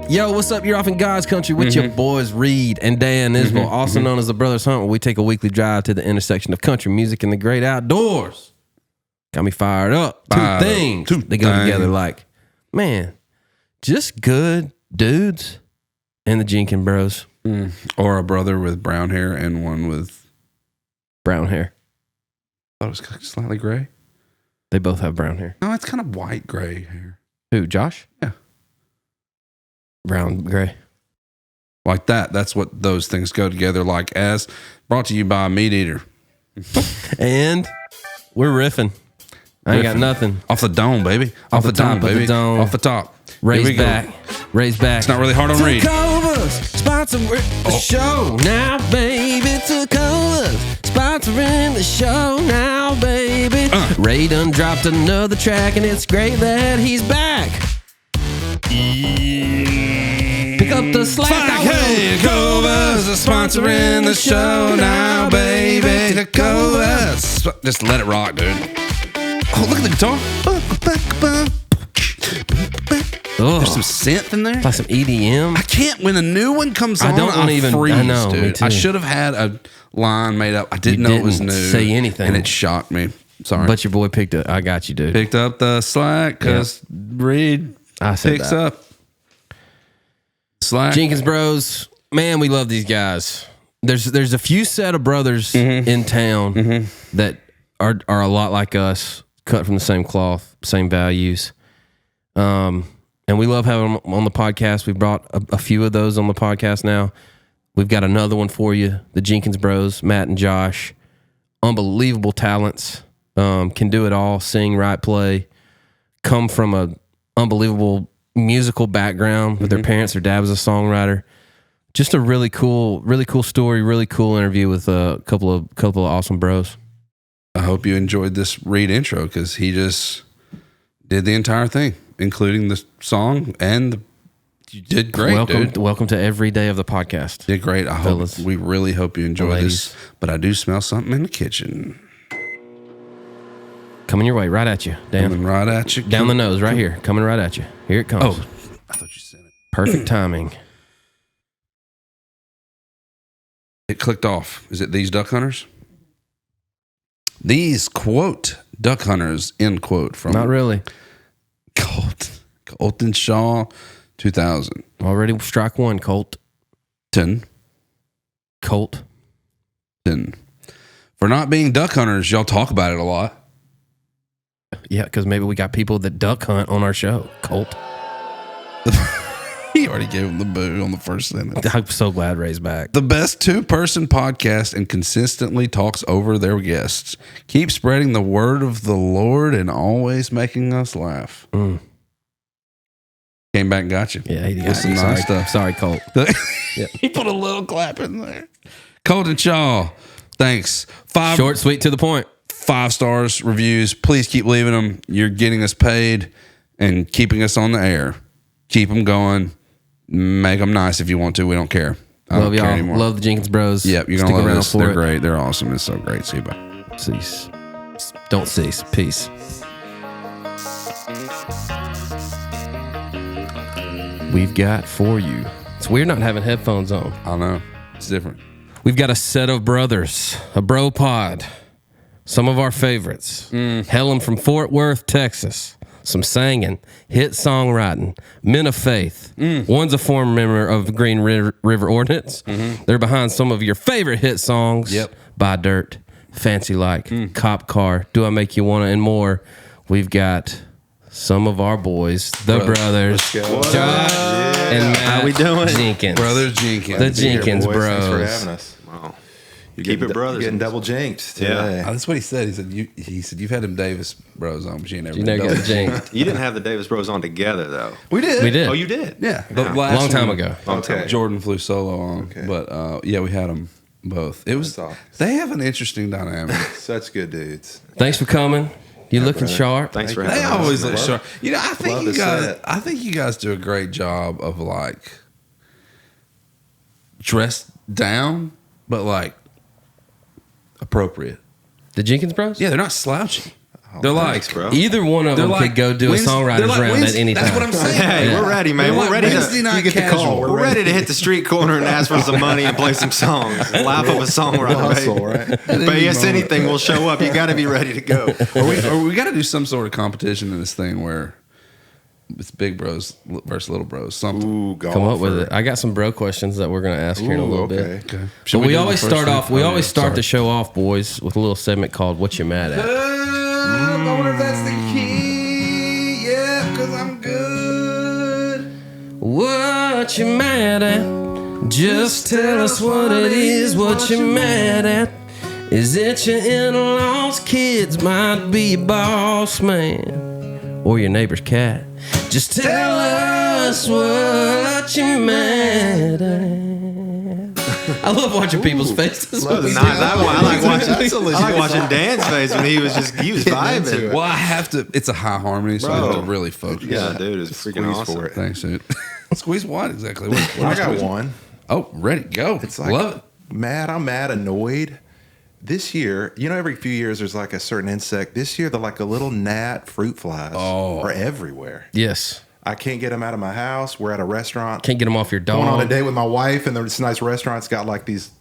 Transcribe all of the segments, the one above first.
Yo, what's up? You're off in God's country with your boys Reed and Dan Isbell, also known as the Brothers Hunt, where we take a weekly drive to the intersection of country music and the great outdoors. Got me fired up. Two things. They go together like, man, just good dudes and the Jenkins Bros. Or a brother with brown hair and one with brown hair. I thought it was slightly gray. They both have brown hair. No, it's kind of white gray hair. Who, Josh? Yeah. Brown, gray. Like that. That's what those things go together like as. Brought to you by MeatEater. And we're riffing. I ain't got nothing. Off the dome, baby. Off the dome, baby. Off the top. Raise back. Raise back. It's not really hard on Reed. Sponsoring the show now, baby. Tacola's sponsoring the show now, baby. Ray done dropped another track, and it's great that he's back. Pick up the slack. Hey, Tacola's sponsoring the show now, baby. Tacola's. Just let it rock, dude. Oh, look at the guitar. There's some synth in there. Like some EDM. I can't. When a new one comes on, I freeze, I know, dude. me too. I should have had a line made up. I didn't know it was new. Say anything, and it shocked me. Sorry, but your boy picked it. I got you, dude. Picked up the slack because Reed picks up slack. Jenkins Bros, man, we love these guys. There's a few set of brothers in town that are a lot like us, cut from the same cloth, same values. And we love having them on the podcast. We've brought a few of those on the podcast now. We've got another one for you, the Jenkins Bros, Matt and Josh. Unbelievable talents. Can do it all, sing, write, play. Come from a unbelievable musical background with their parents. Their dad was a songwriter. Just a really cool story, really cool interview with a couple of awesome bros. I hope you enjoyed this Reed intro because he just did the entire thing, including the song, and you did great, dude. Welcome to every day of the podcast. Did great. We really hope you enjoy this. But I do smell something in the kitchen. Coming your way, right at you, Dan. Coming right at you. Down the nose, right here. Coming right at you. Here it comes. Oh, I thought you said it. Perfect timing. It clicked off. Is it these duck hunters? These, quote, duck hunters, end quote. From Not really. Colton Shaw, 2000. Already strike one, Colt. 10. Colt. 10. For not being duck hunters, y'all talk about it a lot. Yeah, because maybe we got people that duck hunt on our show. Colt. He already gave him the boo on the first sentence. I'm so glad Ray's back. The best two-person podcast and consistently talks over their guests. Keep spreading the word of the Lord and always making us laugh. Came back and got you. Yeah, he got some nice stuff. Sorry, Colt. He put a little clap in there. Colton Shaw, thanks. Short, sweet, to the point. 5 stars, reviews. Please keep leaving them. You're getting us paid and keeping us on the air. Keep them going. Make them nice if you want to. We don't care. I love don't care y'all. anymore. Love the Jenkins Bros. Yep, you're going to love this. They're great. They're awesome. It's so great. See you, bye. Cease. Don't cease. Peace. We've got for you. It's weird not having headphones on. I know. It's different. We've got a set of brothers, a bro pod, some of our favorites. Helen from Fort Worth, Texas. Some singing, hit songwriting, men of faith. One's a former member of the Green River Ordinance. They're behind some of your favorite hit songs. Buy Dirt, Fancy Like, Cop Car, Do I Make You Wanna, and more. We've got some of our boys, the brothers, Josh and Matt. How we doing? Jenkins. Brothers Jenkins. The Jenkins Bros. Thanks for having us. Wow. Keep it brothers. Getting double jinked today. Oh, that's what he said. He said you've had them Davis Bros on, but you never got jinked. You didn't have the Davis Bros on together though. We did. We did. Oh, you did? Yeah. The last long time ago. Okay. Jordan flew solo on. Okay. But yeah, we had them both. It was awesome. They have an interesting dynamic. Such good dudes. Thanks for coming. You looking sharp. Thanks for having us. They always look sharp. You know, I think you guys do a great job of like dressed down, but like appropriate. The Jenkins Bros? Yeah, they're not slouchy. They're like, bro. Either one of them could go do a songwriters round at any time. That's what I'm saying. Hey, we're ready, man. We're ready to get the call. We're ready to hit the street corner and ask for some money and play some songs. Laugh of a songwriter, hustle, right? Pay us anything, we'll show up. You got to be ready to go. Or we got to do some sort of competition in this thing where it's big bros versus little bros. Something. Ooh, come up with it. I got some bro questions that we're going to ask here in a little bit. Okay. But we always start off. We always start the show off, boys, with a little segment called "What You Mad At." I wonder if that's the key. Yeah, because I'm good. What you mad at? Just tell us what it is. What you mad at? Is it your in-laws, kids, might be your boss man, or your neighbor's cat? Just tell us what you mad at. I love watching people's faces. I like watching Dan's face when he was vibing. Well, I have to. It's a high harmony, so I have to really focus. Yeah, dude, it's freaking awesome. For it. Thanks, dude. Squeeze what exactly? I got one. Oh, ready, go. It's like, love it. I'm mad, annoyed. This year, every few years there's like a certain insect. This year, they're like a little gnat fruit flies are everywhere. Yes. I can't get them out of my house. We're at a restaurant. Can't get them off your dog. Going on a date with my wife, and this nice restaurant's got like these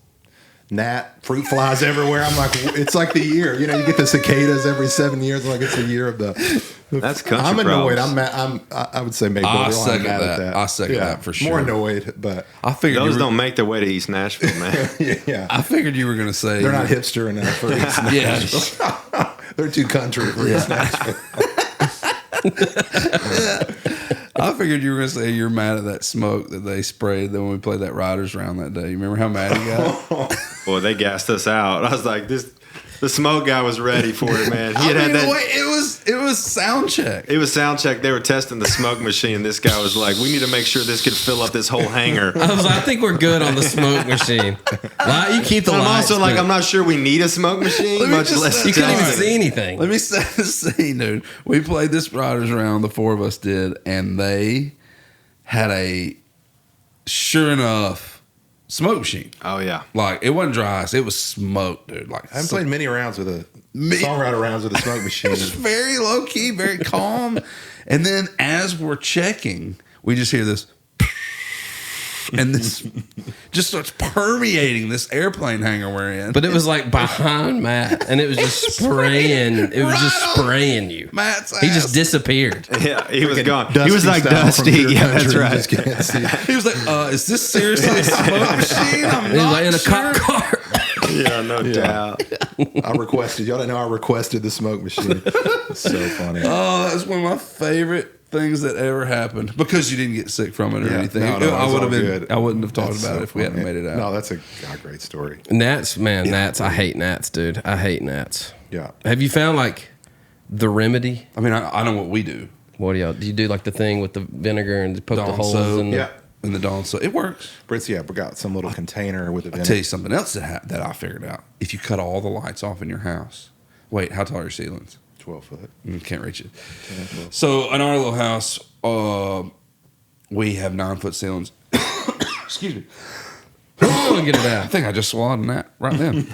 gnat fruit flies everywhere. I'm like, it's like the year. You get the cicadas every 7 years. Like it's the year of the. That's country. I'm annoyed. Problems. I would say maybe I second mad at that. I second that for sure. More annoyed, but I figured those don't make their way to East Nashville, man. yeah. I figured you were going to say they're not hipster enough for East Nashville. They're too country for East Nashville. I figured you were going to say you're mad at that smoke that they sprayed when we played that Riders round that day. You remember how mad he got? Boy, they gassed us out. I was like, the smoke guy was ready for it, man. It was sound check. It was sound check. They were testing the smoke machine. This guy was like, we need to make sure this could fill up this whole hangar. I was like, I think we're good on the smoke machine. You keep the I'm lights. also like, I'm not sure we need a smoke machine, much less. You couldn't even see anything. Let me set the scene, dude. We played this Riders round, the four of us did, and they had a, sure enough, smoke machine. Oh yeah, like it wasn't dry ice; it was smoke, dude. Like I haven't played many rounds with songwriter rounds with a smoke machine. It's very low key, very calm. And then as we're checking, we just hear this, and this just starts permeating this airplane hangar we're in. But it was like behind Matt, and it was just spraying. It was just spraying you. Matt's ass. He just disappeared. Yeah, he was gone. He was like Dusty. Yeah, that's right. He was like, "Is this seriously a smoke machine?" He was like in a cop car. Yeah, no doubt. Y'all didn't know I requested the smoke machine. It's so funny. Oh, that's one of my favorite things that ever happened because you didn't get sick from it or anything. No, I would have been. Good. I wouldn't have talked That's about so it if we hadn't funny. made it out. No, that's a great story. Gnats, man, gnats. I hate gnats, dude. I hate gnats. Yeah. Have you found like the remedy? I mean, I know what we do. What do y'all? Do you do like the thing with the vinegar and poke the Dawn holes soap. in? In the Dawn, so it works. Brits, we got some little container with a vinegar. I'll tell you something else that I figured out. If you cut all the lights off in your house, wait, how tall are your ceilings? 12 foot. Can't reach it. So in our little house, we have 9-foot ceilings. Excuse me. Get it out. I think I just swallowed that right then.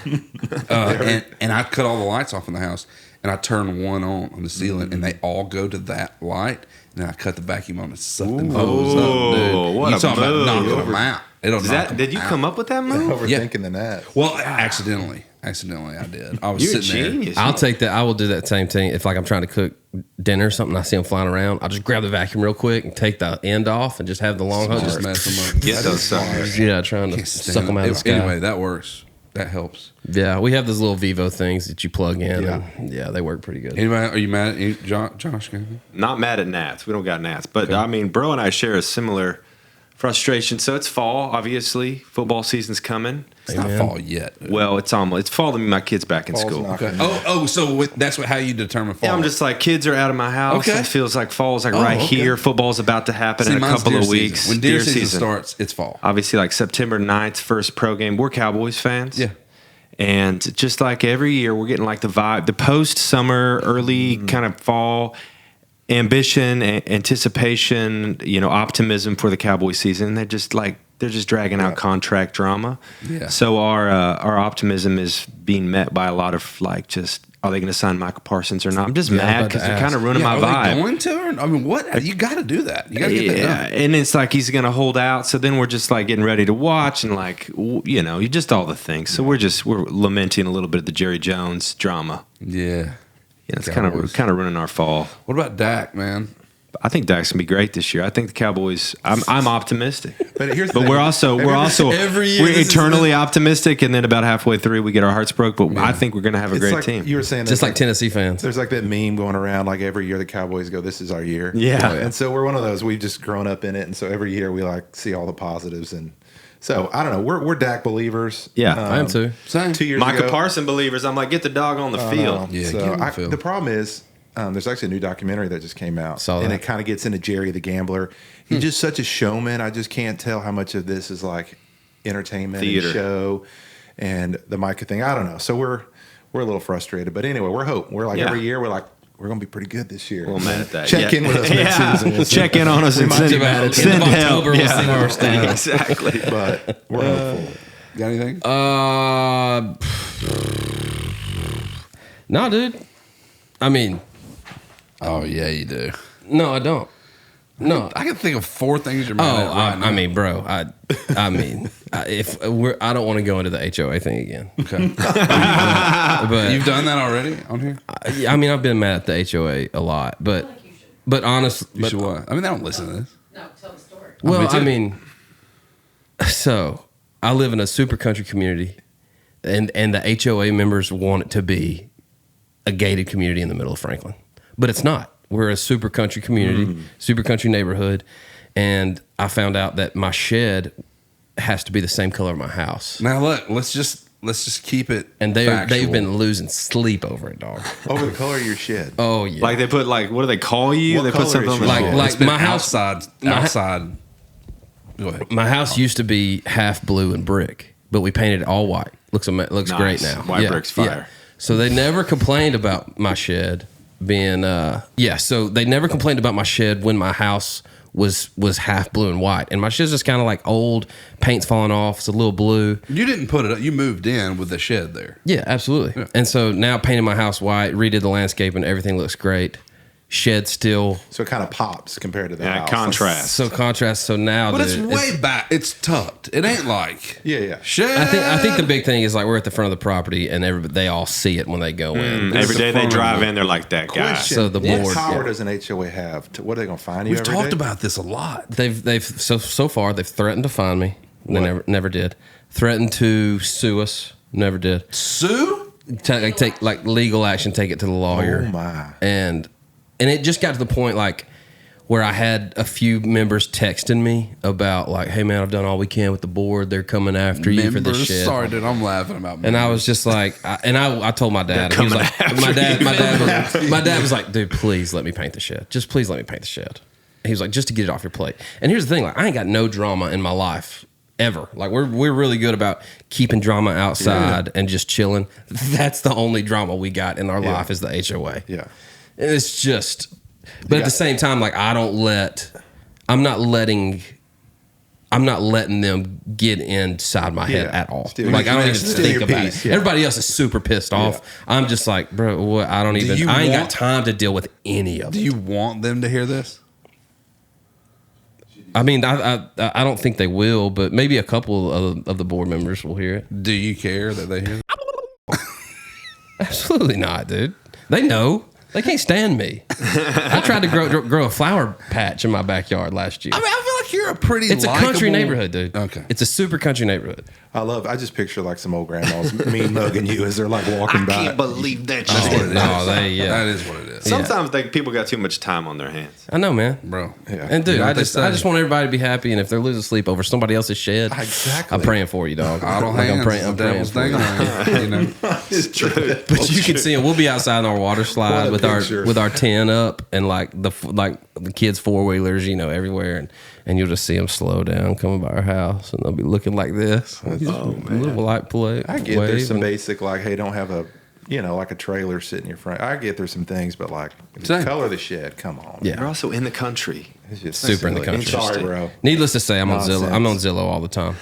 And I cut all the lights off in the house, and I turn one on the ceiling, and they all go to that light. And then I cut the vacuum on and suck them hoes up, dude. What you a talking move. about knocking them out. It'll knock them Did you out. come up with that move? Overthinking the gnat. Well, accidentally I did. I was You're a sitting there. genius. I'll take that. I will do that same thing. If like I'm trying to cook dinner or something, I see them flying around, I'll just grab the vacuum real quick and take the end off and just have the long hose. Just mess them up. Get those suckers. Yeah, trying to Can't stand suck them out of the sky. Anyway, that works. That helps. Yeah, we have those little Vivo things that you plug in. Yeah. And yeah, they work pretty good. Anybody? Are you mad at Josh? Not mad at gnats. We don't got gnats. But I mean, bro and I share a similar frustration. So it's fall, obviously. Football season's coming. It's not fall yet. Well, it's almost. It's fall to me. My kid's back in Fall's school. knocking. Okay. So that's how you determine fall. Yeah, I'm just like, kids are out of my house. Okay. It feels like fall's like right okay. here. Football's about to happen See, in a mine's couple deer of season. weeks. When deer season starts, it's fall. Obviously, like September 9th, first pro game. We're Cowboys fans. Yeah. And just like every year, we're getting like the vibe, the post-summer, early kind of fall ambition, anticipation, optimism for the Cowboy season. And they're just dragging out contract drama. Yeah. So our optimism is being met by a lot of like just are they going to sign Michael Parsons or not? I'm just Yeah, mad about because to they're ask. kind of ruining my Are vibe. they going to? Or, I mean, what? You got to do that. You got to get that done. And it's like he's going to hold out. So then we're just like getting ready to watch and like, you know, just all the things. So we're lamenting a little bit of the Jerry Jones drama. Yeah. It's kind of ruining our fall. What about Dak, man? I think Dak's gonna be great this year. I think the Cowboys. I'm optimistic, But here's the but thing. we're also Every year we're this is eternally optimistic, and then about halfway through we get our hearts broke. But I think we're gonna have a It's great like team. you were saying, Just there's like Tennessee fans. There's like that meme going around, like every year the Cowboys go, "This is our year." Yeah. And so we're one of those. We've just grown up in it, and so every year we like see all the positives. And so I don't know. We're Dak believers. Yeah, I am too. Same. 2 years Micah ago, Parson believers. I'm like, get the dog on the field. Yeah, So get on the field. the problem is, there's actually a new documentary that just came out, Saw and that. it kind of gets into Jerry the Gambler. He's just such a showman. I just can't tell how much of this is like entertainment Theater. and show, and the Micah thing. I don't know. So we're a little frustrated, but anyway, we're hope. We're like Yeah. every year we're like we're gonna be pretty good this year. Well, mad at that. Check in with us next season. We'll see. Check in on us and send, End of send help. October, we'll see where we're standing. Exactly. But we're hopeful. Got anything? No, dude. I mean, Oh, yeah, you do. no, I don't. No. I can think of 4 things you're mad at right now. I mean, bro. I mean, I don't want to go into the HOA thing again. Okay. But You've done that already on here? I mean, I've been mad at the HOA a lot, but honestly, You should what? I mean, they don't listen to this. No, tell the story. well, Me too. I mean, so I live in a super country community, and the HOA members want it to be a gated community in the middle of Franklin, but it's not. We're a super country community, super country neighborhood, and I found out that my shed has to be the same color of my house, Now, look, let's just keep it and factual. they've been losing sleep over it, dog. Over the color of your shed. Oh yeah, Like they put what do they call you? What They put color something is on the your shed. shed? like It's been my house. outside. Go ahead. My house used to be half blue and brick, but we painted it all white. Looks Nice. great now. White brick's fire. So they never complained about my shed being so they never complained about my shed when my house was half blue and white. And my shed's just kind of like old, paint's falling off, it's a little blue. You didn't put it up. You moved in with the shed there. Yeah, absolutely. Yeah. And so now painted my house white, redid the landscape, and everything looks great. Shed still So it kind of pops compared to the house. Contrast. so contrast. So now, But it's dude, way back. It's tucked. It ain't like Yeah. shed. I think the big thing is like we're at the front of the property and they all see it when they go in. Every day they phone drive number. in, they're like that guy. Question. So the What board, power yeah. does an HOA have? What are they going to find you We've every talked day? about this a lot. They've so far they've threatened to fine me. They never did. Threatened to sue us. Never did. Sue? Take like legal action. Take it to the lawyer. Oh, my. And it just got to the point like where I had a few members texting me about like, hey man, I've done all we can with the board. They're coming after you for this Members? shit. Sorry, dude. I'm laughing about. And I was just like, I told my dad. He was like, my dad was like, dude, please let me paint the shed. Just please let me paint the shed. He was like, just to get it off your plate. And here's the thing, like, I ain't got no drama in my life ever. Like, we're really good about keeping drama outside and just chilling. That's the only drama we got in our life is the HOA. Yeah. And it's just, but at the same time, like, I'm not letting them get inside my head Yeah. at all. Steal Like, your- I don't even steal think your about peace, it. yeah. Everybody else is super pissed off. I'm just like, bro, what? I ain't you got want- time to deal with any of Do it. you want them to hear this? I mean, I don't think they will, but maybe a couple of the board members will hear it. Do you care that they hear? Absolutely not, dude. They know. They can't stand me. I tried to grow a flower patch in my backyard last year. I mean, I feel like you're a pretty. It's a country likable- neighborhood, dude. Okay. It's a super country neighborhood. I just picture like some old grandmas mean mugging you as they're like walking by. believe that That's what it is. No, That is what it is, Sometimes people got too much time on their hands. I know, man. bro. Yeah. And dude, You know I what they just say. want everybody to be happy. And if they're losing sleep over somebody else's shed, Exactly. I'm praying for you, dog. Idle Like, hands. I'm praying is the for devil's you. thing. You know. It's true. But you can see it. We'll be outside in our water slide What a with picture. our tent up and like the kids' 4-wheelers, everywhere, and you'll just see them slow down coming by our house, and they'll be looking like this. Oh man, little light play. I get there's some basic like, hey, don't have a like a trailer sitting in your front. I get there's some things, but like the Same. color of the shed, come on. Yeah. You're also in the country. It's just super in the silly. country. Sorry, bro. Needless to say, I'm on Nonsense. Zillow. I'm on Zillow all the time.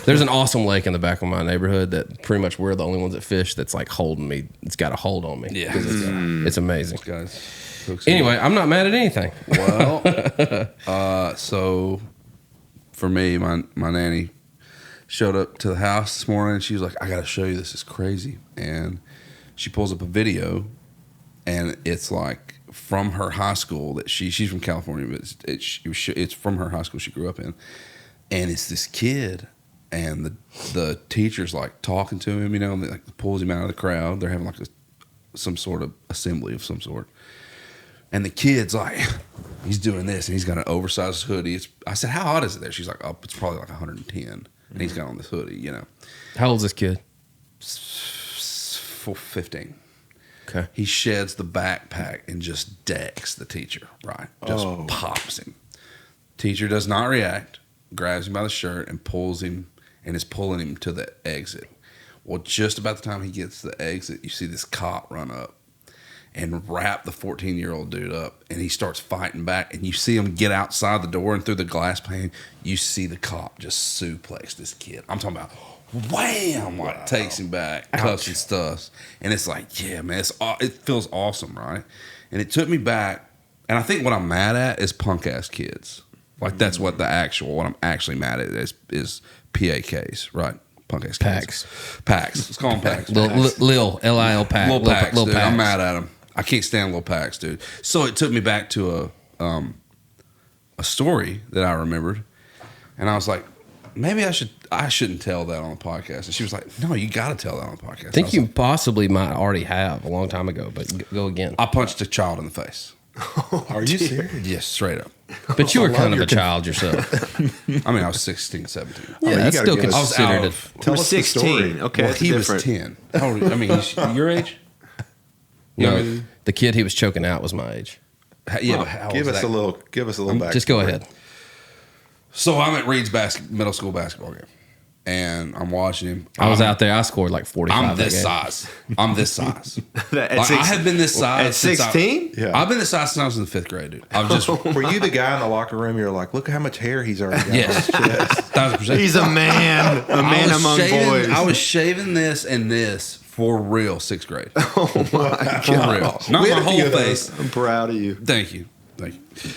There's an awesome lake in the back of my neighborhood that pretty much we're the only ones that fish. That's like holding me. It's got a hold on me. Yeah. 'Cause it's amazing. Guys. Anyway, I'm not mad at anything. Well, so for me, my nanny showed up to the house this morning and she was like, I got to show you this. It's crazy. And she pulls up a video and it's like from her high school that she's from California, but it's from her high school she grew up in. And it's this kid and the teacher's like talking to him, and like pulls him out of the crowd. They're having like some sort of assembly of some sort. And the kid's like, he's doing this, and he's got an oversized hoodie. I said, how hot is it there? She's like, oh, it's probably like 110. And he's got on this hoodie, How old's this kid? 15. Okay. He sheds the backpack and just decks the teacher, right? Just pops him. Teacher does not react, grabs him by the shirt and pulls him, and is pulling him to the exit. Well, just about the time he gets to the exit, you see this cop run up and wrap the 14-year-old dude up, and he starts fighting back, and you see him get outside the door, and through the glass pane, you see the cop just suplex this kid. I'm talking about wham, like takes him back, cuffs and stuff, and it's like, yeah, man, it feels awesome, right? And it took me back, and I think what I'm mad at is punk ass kids. Like that's what I'm actually mad at is PAKs, right? Punk ass kids. Packs. Let's call them packs. Lil L-I-L pack. Lil Packs, dude. Packs. I'm mad at them. I can't stand Lil Packs, dude. So it took me back to a story that I remembered, and I was like, maybe I shouldn't tell that on the podcast. And she was like, no, you got to tell that on the podcast. I think you possibly might already have a long time ago, but go again. I punched a child in the face. Are you serious? Yes, straight up. But you were kind of a child yourself. I mean, I was 16, 17. Yeah, you that's gotta still give us- considered it. Tell We're us the 16. story. Okay, Well, that's he different. was 10. How old are you? I mean, he's your age? No, the kid he was choking out was my age. Yeah, but how Give was us that? a little. Give us a little back. Just go ahead. So I'm at Reed's middle school basketball game, and I'm watching him. I was out there. I scored like 45. I'm that this game. size. I'm this size. At Like, I six- have been this size At since 16? Yeah. I've been this size since I was in the 5th grade, dude. I'm just Were you the guy in the locker room? You're like, look how much hair he's already got. yes, on his chest. 1,000%. He's a man. A man among boys. I was shaving this and this for real 6th grade. Oh my For real, not We my had a whole few of face. those. I'm proud of you. Thank you.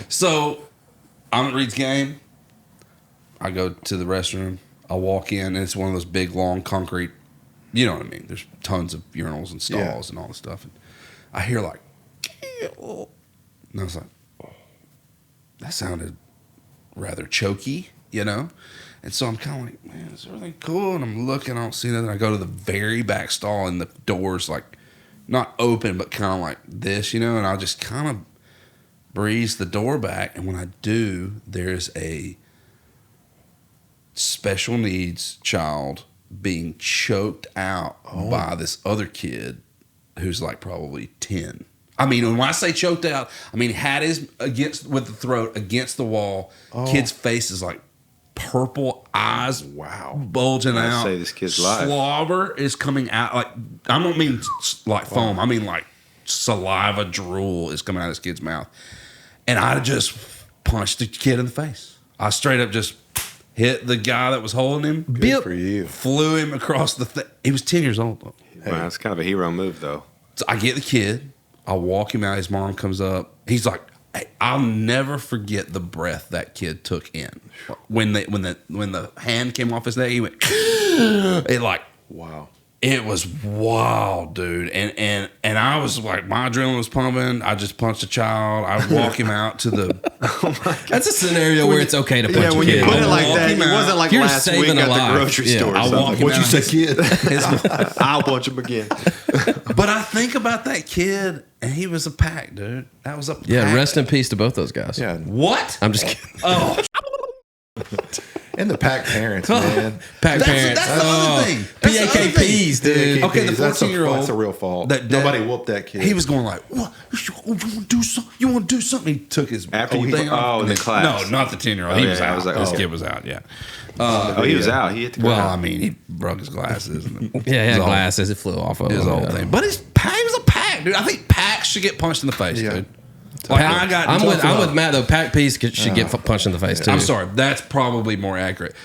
So I'm at Reed's game. I go to the restroom. I walk in, and it's one of those big, long concrete. You know what I mean? There's tons of urinals and stalls and all this stuff. And I hear like, and I was like, that sounded rather choky, And so I'm kind of like, man, is everything cool? And I'm looking, I don't see nothing. I go to the very back stall, and the door's like not open, but kind of like this, and I'll just kind of breeze the door back. And when I do, there's a special needs child being choked out by this other kid who's like probably 10. I mean, when I say choked out, I mean had his with the throat against the wall. Kid's face is like purple, eyes bulging I'd out. say this kid's live. Slobber is coming out. Like, I don't mean like foam. I mean like saliva, drool is coming out of this kid's mouth. And I just punched the kid in the face. I straight up just hit the guy that was holding him. Good for you. Flew him across the He was 10 years old, though. Wow, that's kind of a hero move, though. So I get the kid. I walk him out. His mom comes up. He's like, hey, I'll never forget the breath that kid took in. When the hand came off his neck, he went, it like, Wow. it was wild, dude. And I was like, my adrenaline was pumping. I just punched a child. I walk him out to the. That's a scenario where it's okay to punch a when kid. you put it like walk that, him it out. wasn't like You're last week saving at a the life. grocery Yeah, store. or I'll something. walk him What'd you out. say, kid? I'll punch him again. But I think about that kid, and he was a pack, dude. That was a pack. Yeah, rest in peace to both those guys. Yeah. What? I'm just kidding. Oh, And the pack parents, man. Pack that's parents. the other thing. That's the other thing. PAKPs, dude. Okay, the That's 14-year-old. That's a real fault. that- Nobody whooped that kid. He was going like, "What? You want to do something? You want to do something?" He took his After you- thing off. oh, and the then- class. No, not the 10-year-old. Oh, He yeah, was I out. was like, This oh. kid was out. Yeah. Oh, he was out. He hit the Well, ground. I mean, he broke his glasses. And Yeah, he had his whole- glasses. It flew off of His him. whole Yeah. thing. But he was a pack, dude. I think packs should get punched in the face, Yeah. dude. Like, I got. I'm with Matt though. Pack Peas should get punched in the face too. I'm sorry. That's probably more accurate.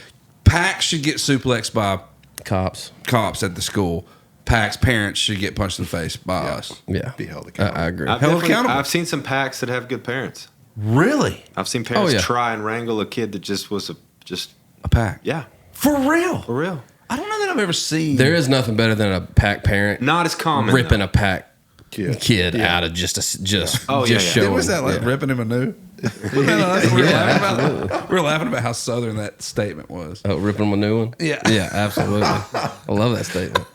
Pack should get suplexed by Cops at the school. Pack's parents should get punched in the face by us. Yeah, Be held accountable. I agree. I've seen some packs that have good parents. Really? I've seen parents yeah. try and wrangle a kid that just was A pack? yeah, For real? for real. I don't know that I've ever seen. There is nothing better than a pack parent Not as common. ripping though. a pack Kid. out of just Oh, yeah, yeah. showing. Was that like yeah. ripping him a new? We were laughing about how southern that statement was. Oh, ripping them a new one? Yeah. Yeah, absolutely. I love that statement.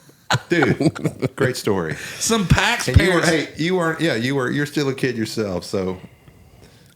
Dude, great story. Some Pack's And parents. you're still a kid yourself, so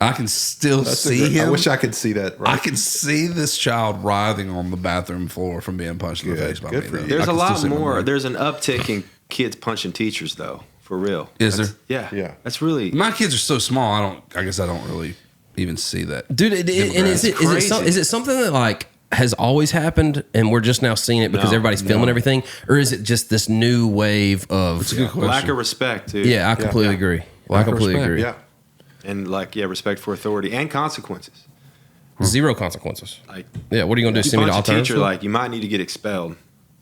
I can still that's a see great- him. I wish I could see that. Right? I can see this child writhing on the bathroom floor from being punched in the Good. face by Good me. for you. I There's can a still lot see my more. mind. There's an uptick in kids punching teachers, though. For real. Is there? Yeah. Yeah. That's really. My kids are so small. I guess I don't really even see that. Dude, and is it something that like has always happened and we're just now seeing it because everybody's filming everything? Or is it just this new wave of It's a good question. Lack of respect, too. Yeah, I completely agree. I completely respect. agree. Yeah. And respect for authority and consequences. Zero consequences. Like, Yeah, what are you gonna do? you Send me to punch a alternative? teacher, like, you might need to get expelled.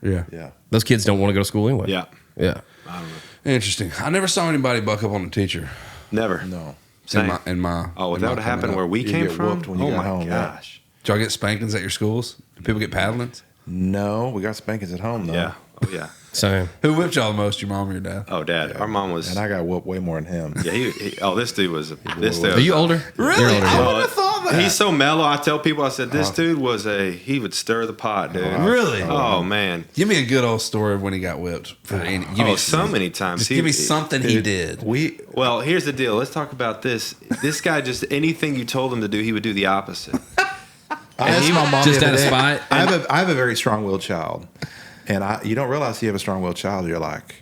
Yeah. Yeah. Those kids don't want to go to school anyway. Yeah. Yeah. I don't know. Interesting. I never saw anybody buck up on a teacher. Never. No. Same. In my Oh, in that my would happen coming where up. we You came get from? whooped when you Oh, got my home, yeah. gosh. Did y'all get spankings at your schools? Did people get paddlings? No, we got spankings at home though. Yeah. Oh, yeah. Same. Who whipped y'all the most? Your mom or your dad? Oh, Dad. Our mom was. And I got whooped way more than him. Yeah, this dude was. This dude. Are you older? Really? You're older. I yeah. wouldn't have thought that. He's so mellow. I tell people, I said, this dude he would stir the pot, dude. Really? Oh, man. Give me a good old story of when he got whipped. For any, give me So many times. Just give me something he did. Well, here's the deal. Let's talk about this. This guy, just anything you told him to do, he would do the opposite. I asked my mom Just the out other of day- spite? I have a very strong-willed child, and you don't realize you have a strong-willed child. You're like,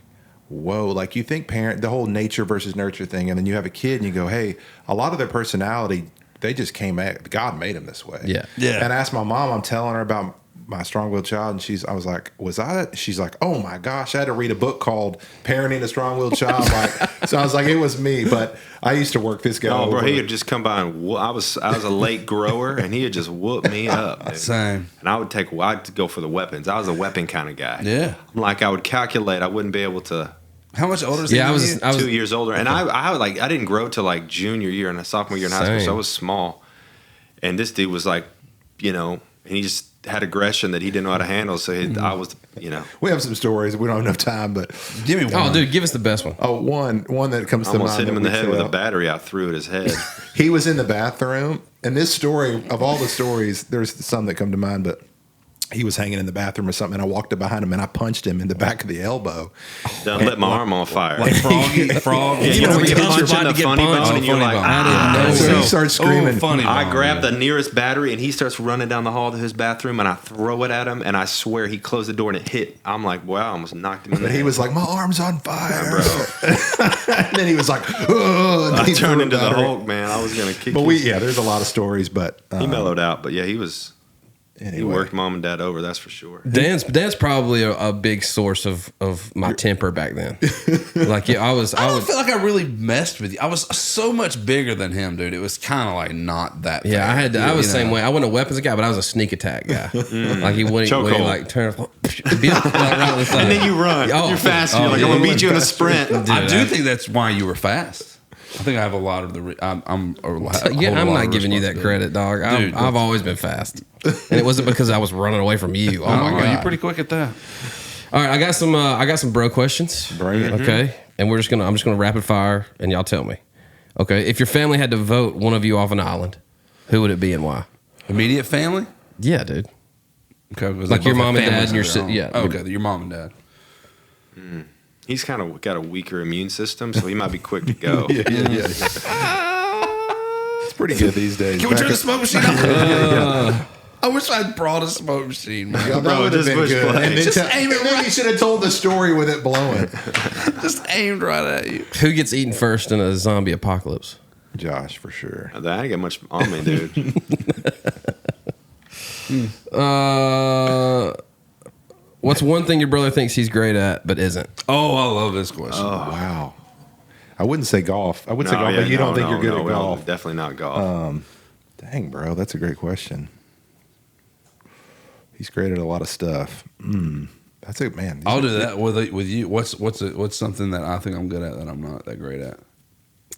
whoa, like you think the whole nature versus nurture thing, and then you have a kid and you go, hey, a lot of their personality, they just came at God made them this way. Yeah. Yeah. And I asked my mom, I'm telling her about my strong-willed child, and I was like, was I that? She's like, oh my gosh, I had to read a book called Parenting a Strong-Willed Child. So I was like, it was me, but I used to work this guy. Oh, bro, over. he would just come by and I was a late grower, and he would just whoop me up. Dude. Same. And I'd go for the weapons. I was a weapon kind of guy. Yeah. Like I would calculate. I wouldn't be able to. How much older is he? Yeah, than I you? was 2 years older, and I didn't grow till like junior year and a sophomore year in high school, Same. so I was small. And this dude was like, and he just had aggression that he didn't know how to handle. So I was, We have some stories. We don't have enough time, but Give me one. Oh, dude, give us the best one. one that comes to almost mind. hit him in that the we head with a tell. battery I threw at his head. He was in the bathroom, and this story, of all the stories, there's some that come to mind, but he was hanging in the bathroom or something, and I walked up behind him and I punched him in the back of the elbow. Done lit my arm on fire. Like frog. Yeah, you know when you Punch punch in about the to get funny punched. bone and you're Funny like, bone. I didn't know. So So- he starts screaming. funny. I bone, grab the man. nearest battery and he starts running down the hall to his bathroom and I throw it at him and I swear he closed the door and it hit. I'm like, wow, I almost knocked him in the But he head. was like, my arm's on fire. bro. And then he was like, oh, and I he threw turned a into the battery. Hulk, man. I was gonna kick But you. there's a lot of stories, but He mellowed out, but yeah, he anyway. worked mom and dad over, that's for sure. Dan's probably a big source of my temper back then. Like, yeah, I I don't would. feel like I really messed with you. I was so much bigger than him, dude. It was kind of like not that. Yeah, fair. I had. I was the You same know? way. I wasn't a weapons guy, but I was a sneak attack guy. Like he wouldn't Chokehold. like turn. Be like right on the side. And then you run. Oh, You're fast. oh, You're like, yeah, I'm gonna you beat you in a went sprint. Dude, I do think that's why you were fast. I think I have a lot of the. Yeah, I'm not giving you that credit, dog. Dude, I've always been fast, and it wasn't because I was running away from you. Oh my god, you're pretty quick at that. All right, I got some bro questions. Bring it. Okay, and I'm just gonna rapid fire, and y'all tell me. Okay, if your family had to vote one of you off an island, who would it be and why? Immediate family. Yeah, dude. Okay, was Like they your both mom and have dad families and of your their own? si- yeah. Okay, your mom and dad. He's kind of got a weaker immune system, so he might be quick to go. Yeah. It's pretty good these days. Can we turn the Back smoke machine off? I wish I'd brought a smoke machine. Man. that Bro, would have just been push good. play. And then, Just aim it and then right- you should have told the story with it blowing. Just aimed right at you. Who gets eaten first in a zombie apocalypse? Josh, for sure. I ain't got much on me, dude. What's one thing your brother thinks he's great at but isn't? Oh, I love this question. Wow. I wouldn't say golf. I would say golf, but you don't think you're good at golf. Definitely not golf. Dang, bro, that's a great question. He's great at a lot of stuff. That's it, man. I'll do that with you. What's something that I think I'm good at that I'm not that great at?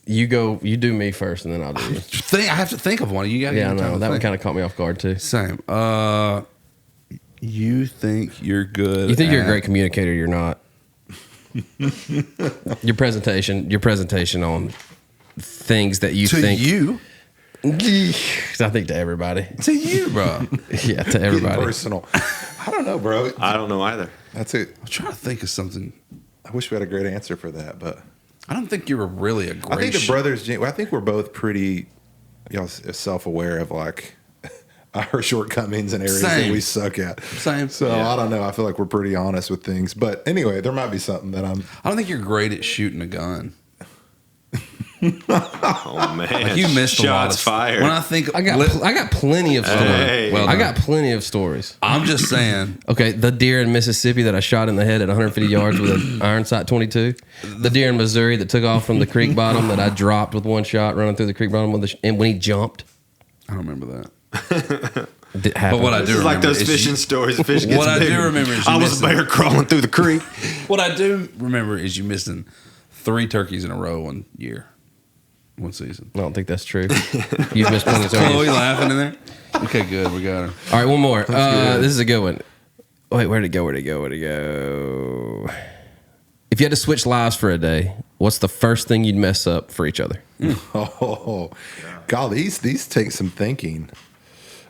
You do me first, and then I'll do you. I have to think of one. You got I know that one kind of caught me off guard too. Same. You think you're good? You think you're a great communicator? You're not. Your presentation on things that you think. To you. I think to everybody. To you, bro. Yeah, to everybody. Personal. I don't know, bro. I don't know either. That's it. I'm trying to think of something. I wish we had a great answer for that, but I don't think you were really a great. I think the brothers. I think we're both pretty, self-aware of like our shortcomings and areas that we suck at. Same. So I don't know. I feel like we're pretty honest with things. But anyway, there might be something that I'm. I don't think you're great at shooting a gun. Oh man, Like you missed a lot of fired. When I think I got plenty of stories. Hey. Well I done. got plenty of stories. I'm just saying. Okay, the deer in Mississippi that I shot in the head at 150 yards with an iron sight 22. The deer in Missouri that took off from the creek bottom that I dropped with one shot running through the creek bottom and when he jumped. I don't remember that. But what I This do is like remember those is fishing stories. The fish gets What I do bigger. remember is you I was a missing- bear crawling through the creek. What I do remember is you missing 3 turkeys in a row one year, one season. I don't think that's true. You've missed plenty of Chloe turkeys. laughing in there. Okay, good. We got her. All right, one more. This is a good one. Wait, where'd it go? If you had to switch lives for a day, what's the first thing you'd mess up for each other? Oh, God, these take some thinking.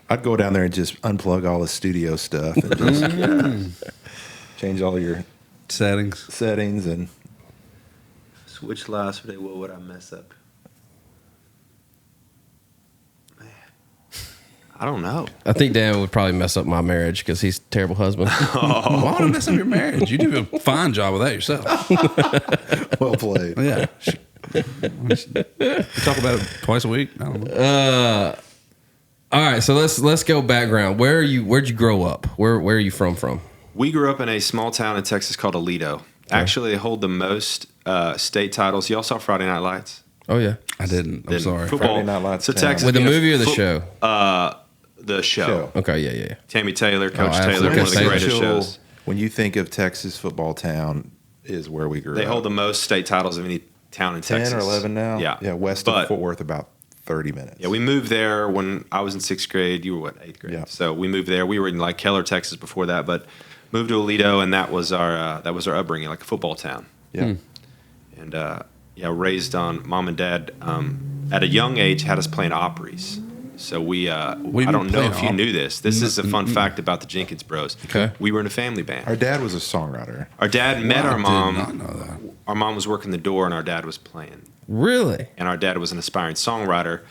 I'd go down there and just unplug all the studio stuff and just change all your settings and Switch lives today. What would I mess up? Man, I don't know. I think Dan would probably mess up my marriage because he's a terrible husband. Why would I mess up your marriage? You do a fine job with that yourself. well played. Yeah. We talk about it twice a week. I don't know. All right, so let's go background. Where'd you grow up? Where are you from? We grew up in a small town in Texas called Aledo. Actually, they hold the most state titles. Y'all saw Friday Night Lights? Oh yeah, I didn't. I'm sorry. Football. Friday Night Lights So town. Texas with the being a movie or the show? The show. Okay, yeah. Tammy Taylor, Coach absolutely. Taylor, one of the Okay, greatest Essential, shows. when you think of Texas football town, is where we grew up. They hold the most state titles of any town in 10 Texas. or 11 now. Yeah, west But- of Fort Worth, about 30 minutes. Yeah, we moved there when I was in 6th grade. You were what, 8th grade? Yeah. So we moved there. We were in like Keller, Texas before that, but moved to Aledo, and that was our upbringing, like a football town. Yeah. And raised on mom and dad at a young age had us playing Opries. So we I don't know if you knew this. This is a fun fact about the Jenkins Bros. Okay. We were in a family band. Our dad was a songwriter. Our dad met I our mom. did not know that. Our mom was working the door, and our dad was playing. Really? And our dad was an aspiring songwriter.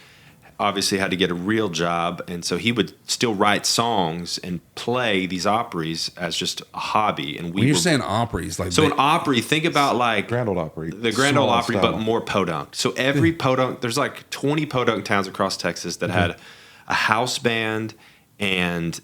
Obviously had to get a real job, and so he would still write songs and play these Opries as just a hobby. And When you're saying Opries, like so an Opry, think about like Grand Ole Opry. the Grand Ole Small Opry, style. but more podunk. So every podunk, there's like 20 podunk towns across Texas that had a house band, and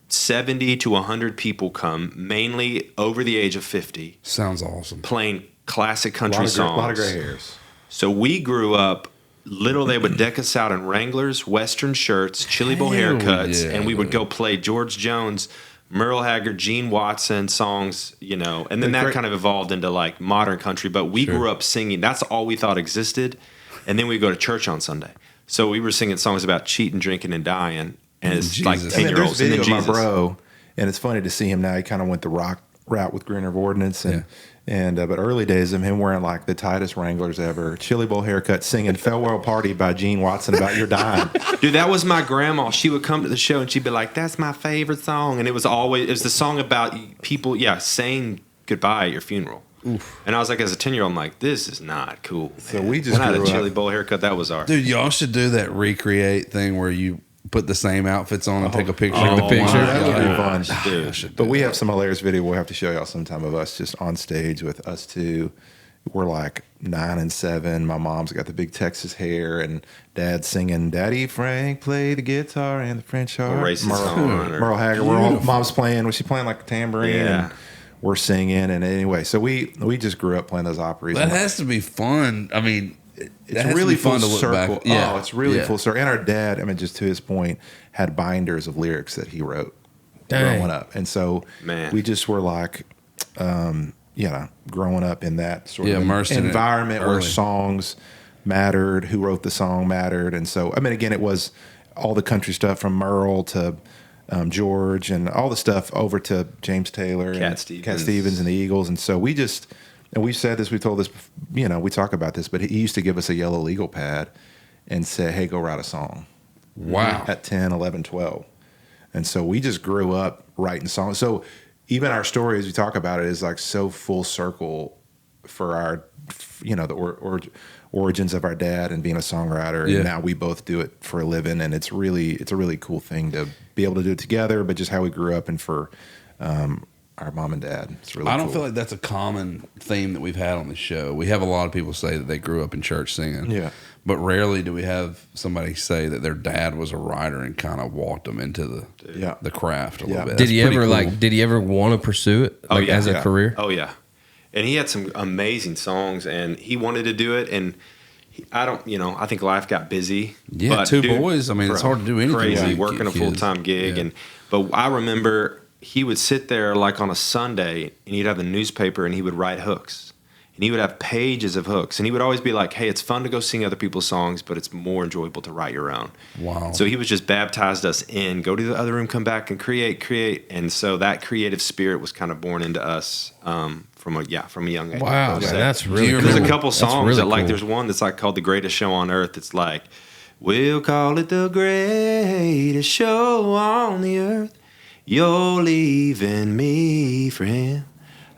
70 to 100 people come, mainly over the age of 50, sounds awesome. playing classic a country songs. lot of gray hairs. So we grew up. They would deck us out in Wranglers, Western shirts, Chili Bowl Hell haircuts, yeah, and we would dude. go play George Jones, Merle Haggard, Gene Watson songs, and then The that great- kind of evolved into like modern country. But we grew up singing. That's all we thought existed. And then we go to church on Sunday. So we were singing songs about cheating, drinking, and dying as like Jesus. 10-year-olds. There's And video then of my Jesus. bro, and it's funny to see him now. He kind of went the rock route with Green River Ordnance, but early days of him wearing like the tightest Wranglers ever, Chili Bowl haircut, singing "Farewell Party" by Gene Watson about your dying. Dude, that was my grandma. She would come to the show and she'd be like, "That's my favorite song," and it was the song about people, saying goodbye at your funeral. Oof. And I was like, as a 10-year-old, I'm like, this is not cool. So man. we just when I had grew a Chili up- Bowl haircut. That was our Dude, y'all should do that recreate thing where you put the same outfits on and take a picture. oh of the my picture. That would be gosh, fun. dude. I should But do we that. have some hilarious video we'll have to show y'all sometime of us just on stage with us two. We're like 9 and 7. My mom's got the big Texas hair, and Dad's singing "Daddy Frank play the guitar and the French horn." Racist song, or- Merle Haggard. We're all mom's playing. Was she playing like a tambourine? Yeah. And we're singing. And anyway, so we just grew up playing those Opries. That has to be fun. I mean, it's really fun full to look circle. back. Yeah. Oh, it's really full circle. And our dad, I mean, just to his point, had binders of lyrics that he wrote growing up. And so we just were like, growing up in that sort of environment where songs mattered, who wrote the song mattered. And so, I mean, again, it was all the country stuff from Merle to George and all the stuff over to James Taylor Cat and Stevens. Cat Stevens and the Eagles. And so we just, and we've said this, we've told this, we talk about this, but he used to give us a yellow legal pad and say, hey, go write a song. Wow. At 10, 11, 12. And so we just grew up writing songs. So even our story, as we talk about it, is like so full circle for our, the origins of our dad and being a songwriter. And now we both do it for a living. And it's a really cool thing to be able to do it together, but just how we grew up and for our mom and dad. It's really I don't cool. feel like that's a common theme that we've had on the show. We have a lot of people say that they grew up in church singing. Yeah. But rarely do we have somebody say that their dad was a writer and kind of walked them into the craft a little bit. Did he ever Did he ever want to pursue it as a career? Oh yeah, and he had some amazing songs, and he wanted to do it. And I think life got busy. Yeah, but two boys. I mean, it's hard to do anything. Crazy, working a full-time gig, but I remember he would sit there like on a Sunday, and he'd have the newspaper, and he would write hooks. And he would have pages of hooks. And he would always be like, hey, it's fun to go sing other people's songs, but it's more enjoyable to write your own. Wow. So he was just baptized us in, go to the other room, come back and create. And so that creative spirit was kind of born into us from a young age. Wow, man, that's really cool. There's a couple songs really that cool. there's one that's like called The Greatest Show on Earth. It's like, we'll call it the greatest show on the earth. You're leaving me for him.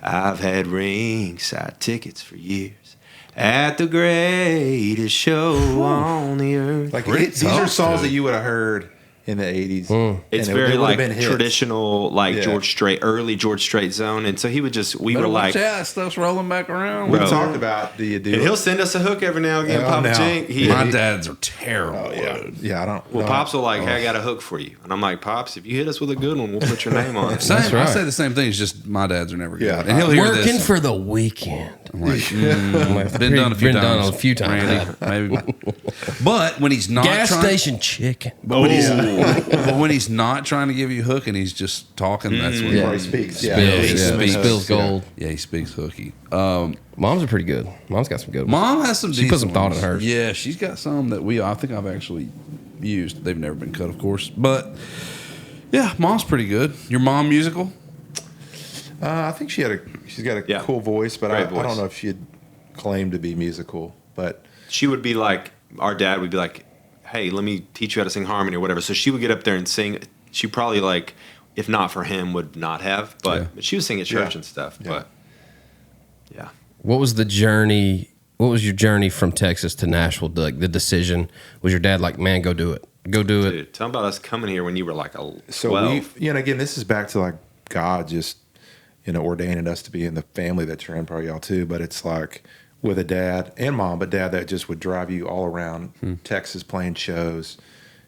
I've had ringside tickets for years at the greatest show on the earth. Like these are songs that you would have heard in the 80s. It's very like traditional, like George Strait, early George Strait zone. And so he would just, we were like, yeah, stuff's rolling back around. We talked about, do you do and it? he'll send us a hook every now and again, Papa Jink. My dads are terrible. Oh, yeah, I don't. Well, Pops will like, hey, I got a hook for you. And I'm like, Pops, if you hit us with a good one, we'll put your name on it. That's right. I say the same thing. It's just my dads are never good. Yeah, and he'll hear Working this. for the weekend. I'm like, been done a few times. Done a few times. Randy, maybe. But when he's not Gas trying, station chicken. but when he's not trying to give you hook and he's just talking, that's when He speaks. Spills gold. Yeah, he speaks hooky. Moms are pretty good. Mom's got some good ones. Mom has some. She put some thought in ones. hers. Yeah, she's got some that I think I've actually used. They've never been cut, of course, but yeah, Mom's pretty good. Your mom musical? I think she's got a cool voice, but I don't know if she'd claim to be musical. But she would be like, our dad would be like, hey, let me teach you how to sing harmony or whatever. So she would get up there and sing. She probably like, if not for him, would not have. But she was singing at church and stuff. Yeah. But yeah. What was the journey? What was your journey from Texas to Nashville? Like the decision, was your dad like, man, go do it. Go do it. Dude, tell them about us coming here when you were like 12. So again, this is back to like God just, ordaining us to be in the family that you're in, probably y'all too. But it's like with a dad and mom, but dad that just would drive you all around Texas playing shows,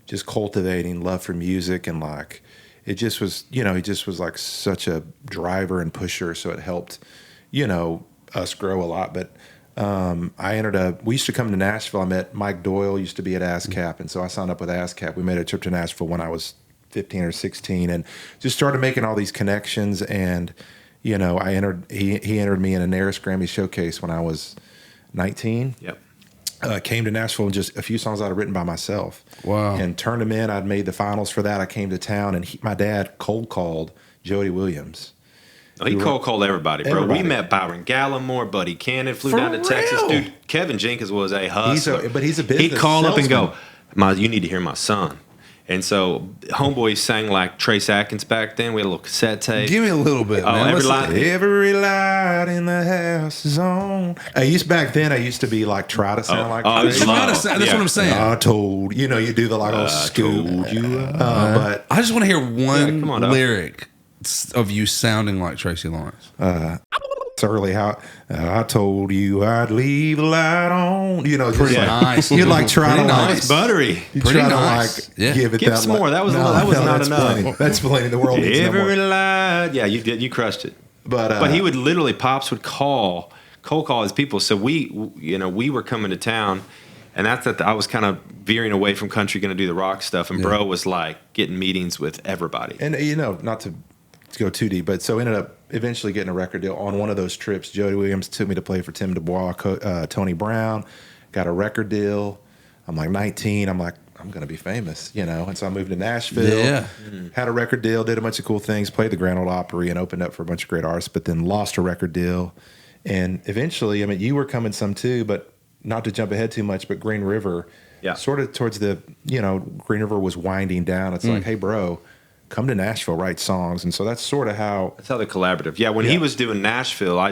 just cultivating love for music. And like, it just was, he just was like such a driver and pusher. So it helped, us grow a lot. But we used to come to Nashville. I met Mike Doyle, used to be at ASCAP. And so I signed up with ASCAP. We made a trip to Nashville when I was 15 or 16 and just started making all these connections. And, he entered me in a Naris Grammy showcase when I was 19. Yep. Came to Nashville and just a few songs I'd written by myself. Wow. And turned them in. I'd made the finals for that. I came to town and my dad cold called Jody Williams. Oh, he cold called everybody, bro. We met Byron Gallimore, Buddy Cannon, flew down to Texas. Dude, Kevin Jenkins was a hustler. But he's a business He'd call salesman. up and go, you need to hear my son. And so Homeboy sang like Trace Atkins back then. We had a little cassette tape. Give me a little bit, man. Every light in the house is on. I used to be like, try to sound like Trace. That's what I'm saying. I told, you do the like, schooled you. But I just want to hear one lyric of you sounding like Tracy Lawrence. it's early. How I told you I'd leave the light on. Pretty nice. You'd like try to nice, buttery. You Pretty try nice. to give it Give that some more. That was not that's enough. Plenty. That's plenty. The world needs no Every more. light. Yeah, you did. You crushed it. But he would literally, Pops would cold call his people. So we were coming to town, and I was kind of veering away from country, going to do the rock stuff, and Bro was like getting meetings with everybody. And not to go too deep, but so ended up eventually getting a record deal on one of those trips. Jody Williams took me to play for Tim DuBois, Tony Brown, got a record deal. I'm like 19. I'm like, I'm going to be famous, And so I moved to Nashville, had a record deal, did a bunch of cool things, played the Grand Ole Opry and opened up for a bunch of great artists, but then lost a record deal. And eventually, you were coming some too, but not to jump ahead too much, but Green River, sort of towards the, Green River was winding down. It's like, hey, bro, come to Nashville, write songs. And so that's sort of how. That's how the collaborative. Yeah, when he was doing Nashville, I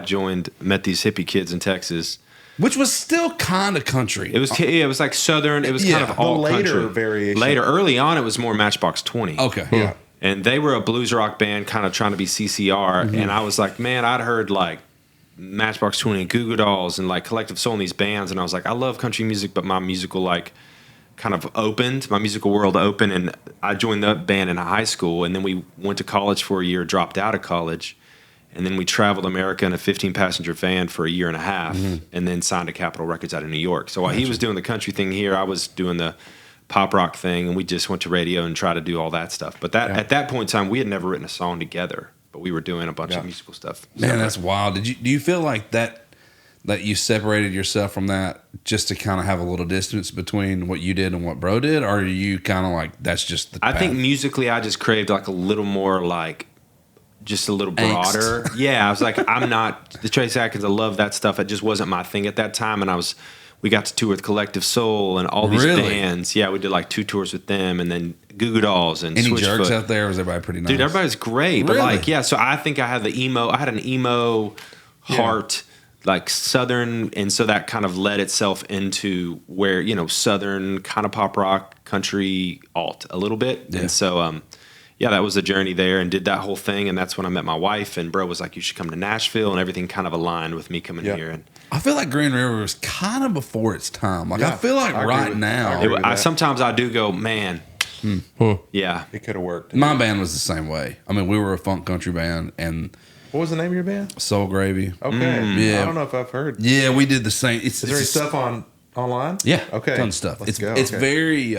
met these hippie kids in Texas. Which was still kind of country. It was like Southern. It was kind of all later country. Variation. Later, early on, it was more Matchbox 20. Okay. Yeah. And they were a blues rock band kind of trying to be CCR. And I was like, man, I'd heard like Matchbox 20 and Goo Goo Dolls and like Collective Soul and these bands. And I was like, I love country music, but my musical kind of opened. My musical world opened. And I joined the band in high school. And then we went to college for a year, dropped out of college. And then we traveled America in a 15-passenger van for a year and a half, and then signed to Capitol Records out of New York. So while he was doing the country thing here, I was doing the pop rock thing, and we just went to radio and tried to do all that stuff. But at that point in time, we had never written a song together, but we were doing a bunch of musical stuff. Man, that's wild. Do you feel like that you separated yourself from that just to kind of have a little distance between what you did and what Bro did, or are you kind of like that's just the path? I think musically, I just craved like a little more just a little broader. Angst. Yeah, I was like, I'm not the Trace Atkins. I love that stuff. It just wasn't my thing at that time. And we got to tour with Collective Soul and all these bands. Yeah, we did like 2 tours with them, and then Goo Goo Dolls and any Switchfoot. Jerks out there? Was everybody pretty nice? Dude, everybody's great. Really? But so I think I had an emo heart, like Southern, and so that kind of led itself into where Southern kind of pop rock, country, alt a little bit, and so. That was a journey there, and did that whole thing, and that's when I met my wife, and Bro was like, you should come to Nashville, and everything kind of aligned with me coming here. And I feel like Green River was kind of before its time. Like I feel like right now. Sometimes I do go, man, yeah. It could have worked. My band was the same way. I mean, we were a funk country band, and what was the name of your band? Soul Gravy. Okay. Yeah. I don't know if I've heard. Yeah, we did the same. Is there any stuff online? Yeah. Okay. Tons of stuff. It's very...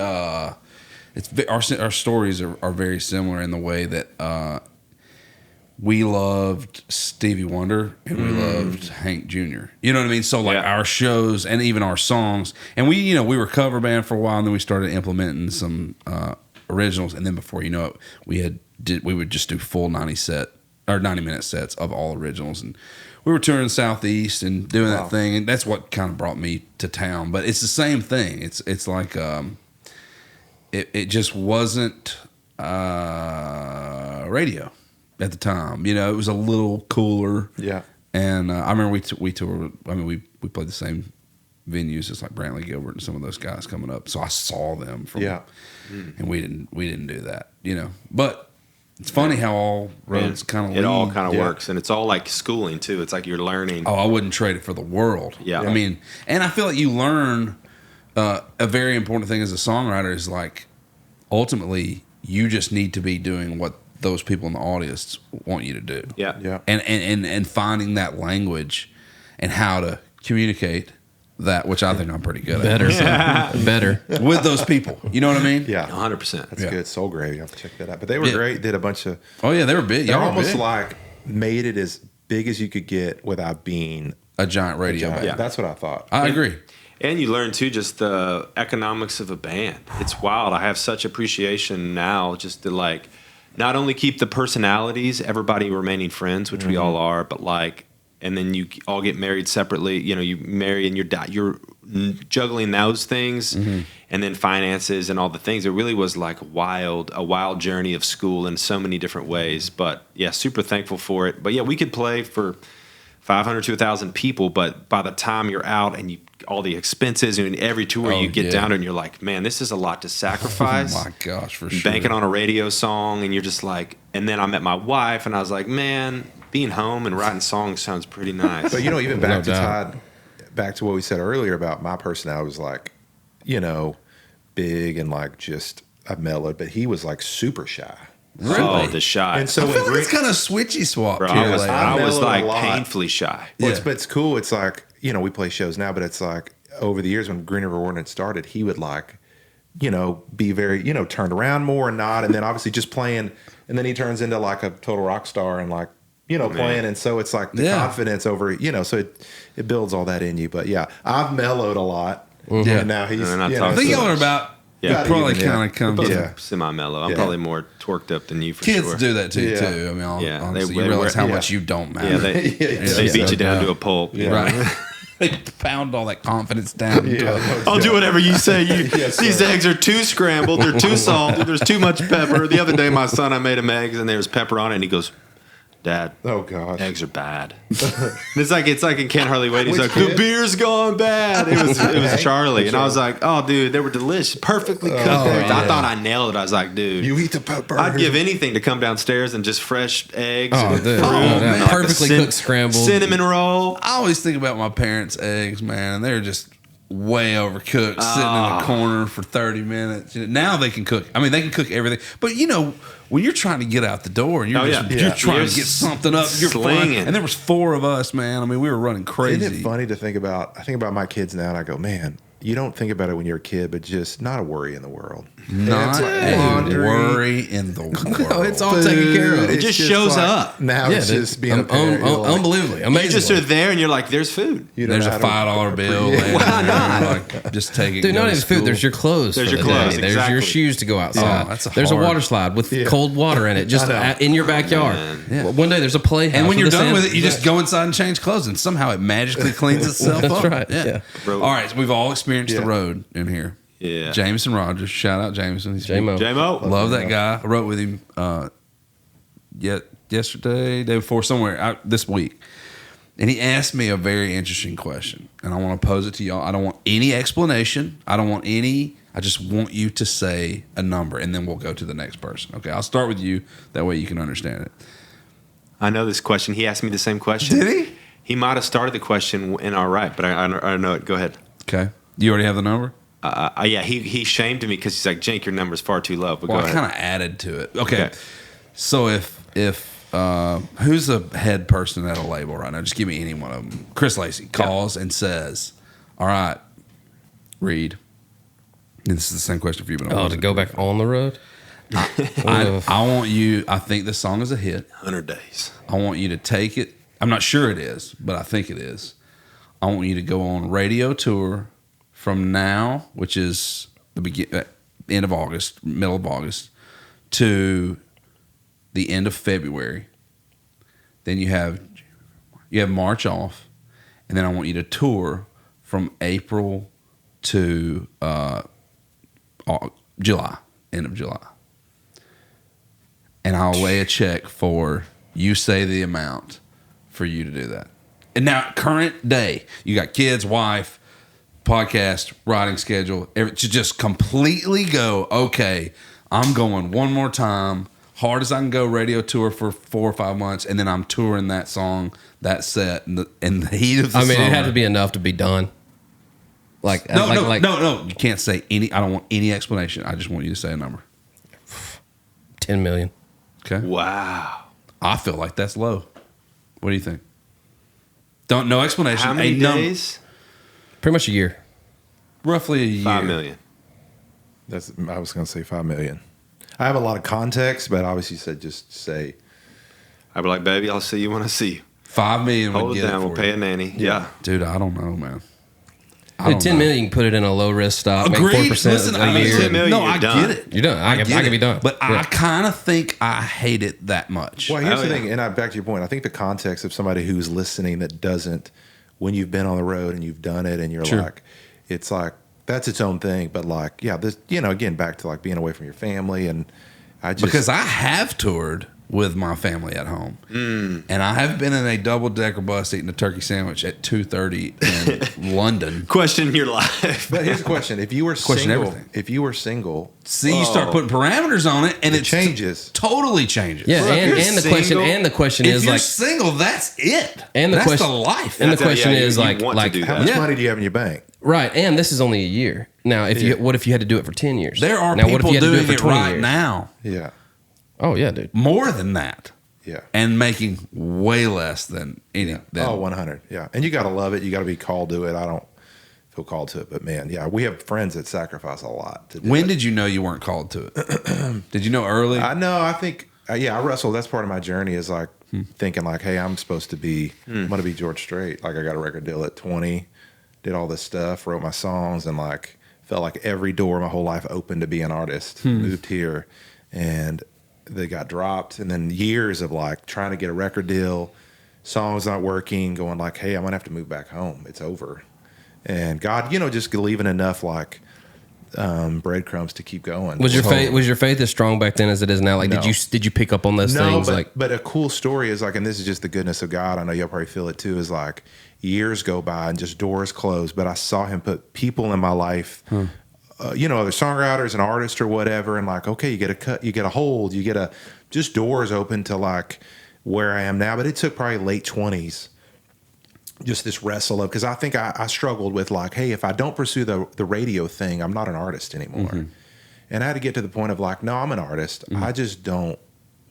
our stories are very similar in the way that we loved Stevie Wonder and we loved Hank Jr. You know what I mean? So our shows and even our songs, and we were a cover band for a while, and then we started implementing some originals, and then before you know it, we would just do full 90-minute sets of all originals, and we were touring Southeast and doing that thing, and that's what kind of brought me to town. But it's the same thing. It's like. It just wasn't radio at the time. It was a little cooler. Yeah. And I remember we toured. I mean, we played the same venues as like Brantley Gilbert and some of those guys coming up. So I saw them from. Yeah. And we didn't do that. But it's funny how all roads kind of lead. It all kind of works, and it's all like schooling too. It's like you're learning. Oh, I wouldn't trade it for the world. Yeah. I mean, and I feel like you learn. A very important thing as a songwriter is like, ultimately, you just need to be doing what those people in the audience want you to do. Yeah, yeah. And finding that language and how to communicate that, which I think I'm pretty good at. Better with those people. You know what I mean? Yeah, 100%. That's good. Soul Gravy. I have to check that out. But they were great. Did a bunch of. Oh yeah, they were big. They're almost like made it as big as you could get without being a giant radio band. Yeah, that's what I thought. I agree. And you learn, too, just the economics of a band. It's wild. I have such appreciation now just to, like, not only keep the personalities, everybody remaining friends, which we all are, but, like, and then you all get married separately. You marry and you're juggling those things and then finances and all the things. It really was, like, a wild journey of school in so many different ways. But, yeah, super thankful for it. But, yeah, we could play for 500 to 1,000 people, but by the time you're out and all the expenses and every tour you get down to, and you're like, man, this is a lot to sacrifice. Oh my gosh, for sure. Banking on a radio song, and you're just like, and then I met my wife, and I was like, man, being home and writing songs sounds pretty nice. But even back to Todd, back to what we said earlier about my personality was like, big and like just a mellow, but he was like super shy. Oh, the shy. And so I when feel like Green, it's kind of switchy swap. Bro, here I was, lately. I was mellowed a like lot. painfully shy. well, Yeah. but it's cool. It's like, we play shows now, but it's like over the years when Green River Ordinance started, he would like, be very, turned around more and not. And then obviously just playing. And then he turns into like a total rock star and like, playing. And so it's like the confidence over, so it builds all that in you. But yeah, I've mellowed a lot. Yeah. And now he's, And then I think y'all are about. Yeah, probably even, kind of come. Both Yeah. semi-mellow. I'm Yeah. probably more torqued up than you for Kids sure. do that to you Yeah. too. I mean, honestly, they you realize how wear- much you don't matter. Yeah, they beat you down to a pulp. Yeah. Right. They pound all that confidence down. I'll do whatever you say. These eggs are too scrambled. They're too salty. There's too much pepper. The other day, my son, I made him eggs, and there was pepper on it, and he goes, Dad, Oh gosh. eggs are bad. it's like in Can't Hardly Wait. He's Which like, kid? the beer's gone bad. It was Charlie, and I was like, oh, dude, they were delicious, perfectly cooked. eggs. I thought I nailed it. I was like, dude, You eat the pepper. I'd give anything to come downstairs and just fresh eggs. Oh, and dude. fruit, Oh, and man. Perfectly cooked scrambled. cinnamon roll. I always think about my parents' eggs, man, and they're just way overcooked, sitting in the corner for 30 minutes. Now they can cook. I mean, they can cook everything. But when you're trying to get out the door and you're Oh, just, yeah. you're Yeah. trying You're to get something up, you're slinging. flying. And there was 4 of us, man. I mean, we were running crazy. Isn't it funny to think about? I think about my kids now, and I go, man, you don't think about it when you're a kid, but just not a worry in the world. Not a laundry. worry in the world. No, it's all taken care of. It It's just shows like, up. Now it's just being a parent. You're like, unbelievably amazing. You just are there and you're like, there's food. you don't There's know a how to- $5 bill. Yeah. laying Why there, not? Like, just take it. Dude, go not to even food. school. There's your clothes. There's for your the clothes, day. There's your exactly. shoes to go outside. Oh, that's there's hard. a water slide with cold water in it, just I know. in your backyard. Yeah. One day there's a playhouse. And when you're with a done sand- with it, you just go inside and change clothes, and somehow it magically cleans itself That's up. right, yeah. All right, so we've all experienced the Yeah. road in here. Yeah. Jameson Rogers, shout out Jameson. He's J-Mo. J-Mo. Love that guy. I wrote with him yesterday, day before, somewhere out this week. And he asked me a very interesting question. And I want to pose it to y'all. I don't want any explanation. I just want you to say a number, and then we'll go to the next person. Okay, I'll start with you. That way you can understand it. I know this question. He asked me the same question. Did he? He might have started the question in our right, but I don't know it. Go ahead. Okay. You already have the number? Yeah, he shamed me because he's like, Jake, your number's far too low. But Well, go I ahead. kind of added to it. Okay. Okay. So if who's the head person at a label right now? Just give me any one of them. Chris Lacey calls and says, "All right, Reed." And this is the same question for you, but Oh, to go back on the road? I want you. I think this song is a hit. 100 days. I want you to take it. I'm not sure it is, but I think it is. I want you to go on radio tour from now, which is the end of August, middle of August, to the end of February. Then you have March off, and then I want you to tour from April to July, end of July. And I'll lay a check for you say the amount for you to do that. And now, current day, you got kids, wife, podcast, writing schedule, to just completely go, okay, I'm going one more time, hard as I can go, radio tour for 4 or 5 months, and then I'm touring that song, that set, in the heat of the I mean, summer. it had to be enough to be done. Like, No, like, no. You can't say any. I don't want any explanation. I just want you to say a number. 10 million. Okay. Wow. I feel like that's low. What do you think? No explanation. How many A number. days? Pretty much a year. Roughly a year. 5 million. I was going to say 5 million. I have a lot of context, but obviously you said just say. I'd be like, baby, I'll see you when I see you. 5 million. would Hold it get down. for We'll pay you. a nanny. Yeah. Dude, I don't know, man. Dude, 10 million, you can put it in a low risk stock, make Agreed. 4% Listen, a I mean, year. 10 million, no, you're I done. get it. You're done. I can be done. But Yeah. I kind of think I hate it that much. Well, here's Oh, the yeah. thing, and back to your point, I think the context of somebody who's listening that doesn't, when you've been on the road and you've done it and you're Sure. like, it's like, that's its own thing. But like, yeah, this, again, back to like being away from your family. And I just, Because I have toured with my family at home, and I have been in a double-decker bus eating a turkey sandwich at 2:30 in London. Question your life. but here's the question. If you were Question single, everything. See, you start putting parameters on it, and it changes. Totally changes. Yeah, Bro, if you're and the question If is you're like, single, that's it. and the that's question, the life. and the That's- question yeah, is you like, want to do how that. much Yeah. money do you have in your bank? right? And this is only a year. Now, what if you had to do it for 10 years? There are now, what if people you had to do doing for it 20 right years? now. Yeah. Oh yeah, dude. More than that. Yeah. And making way less than any. Than, 100. Yeah. And you got to love it. You got to be called to it. I don't feel called to it, but man, yeah, we have friends that sacrifice a lot to do when it. did you know you weren't called to it? Did you know early? I know. I think, I wrestled. That's part of my journey is like thinking like, hey, I'm supposed to be, I'm going to be George Strait. Like I got a record deal at 20, did all this stuff, wrote my songs, and like felt like every door my whole life opened to be an artist. Moved here and they got dropped. And then years of like trying to get a record deal, songs not working, going like, hey, I'm going to have to move back home. It's over. And God, just leaving enough like breadcrumbs to keep going. Was your faith as strong back then as it is now? Like, No. did you pick up on those things? But a cool story is like, and this is just the goodness of God. I know you'll probably feel it too. Is like years go by and just doors close. But I saw Him put people in my life, other songwriters and artists or whatever, and like, okay, you get a cut, you get a hold, you get just doors open to like where I am now. But it took probably late 20s. Just this wrestle of, because I think I struggled with like, hey, if I don't pursue the radio thing, I'm not an artist anymore. And I had to get to the point of like, no, I'm an artist. I just don't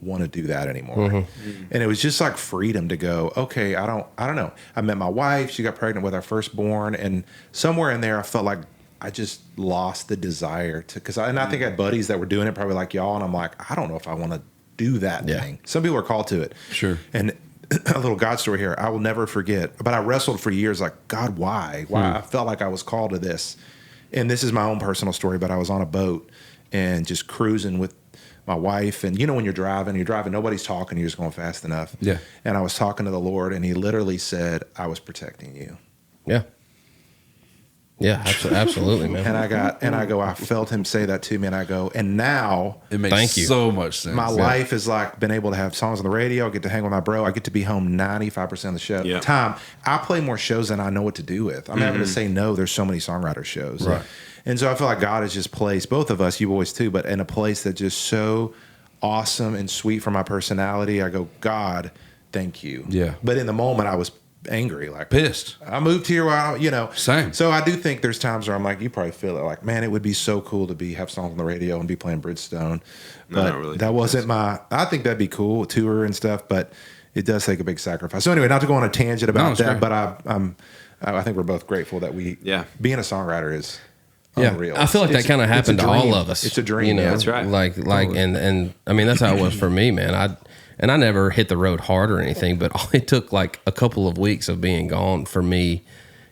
want to do that anymore. And it was just like freedom to go, okay, I don't know. I met my wife, she got pregnant with our firstborn, and somewhere in there I felt like I just lost the desire to, I think I had buddies that were doing it probably like y'all, and I'm like, I don't know if I want to do that thing. Some people are called to it. Sure. And a little God story here. I will never forget, but I wrestled for years like, God, why? I felt like I was called to this. And this is my own personal story, but I was on a boat and just cruising with my wife. And when you're driving, nobody's talking, you're just going fast enough. Yeah. And I was talking to the Lord, and He literally said, I was protecting you. Yeah. Yeah, absolutely, man. And I felt Him say that to me, and I go, and now it makes so much sense. My life is like been able to have songs on the radio. I get to hang with my bro. I get to be home 95% of the show. Yeah. Time. I play more shows than I know what to do with. I'm having to say no. There's so many songwriter shows. Right. And so I feel like God has just placed both of us, you boys too, but in a place that just so awesome and sweet for my personality. I go, God, thank you. Yeah. But in the moment I was angry, like pissed. I moved here while, Same. So I do think there's times where I'm like, you probably feel it like, man, it would be so cool to have songs on the radio and be playing Bridgestone. But not really. that wasn't I think that'd be cool, tour and stuff, but it does take a big sacrifice. So anyway, not to go on a tangent about that, great. but I think we're both grateful that being a songwriter is unreal. I feel like that kind of happened to all of us. It's a dream. That's right. And I mean, that's how it was for me, man. I never hit the road hard or anything, but it took like a couple of weeks of being gone for me.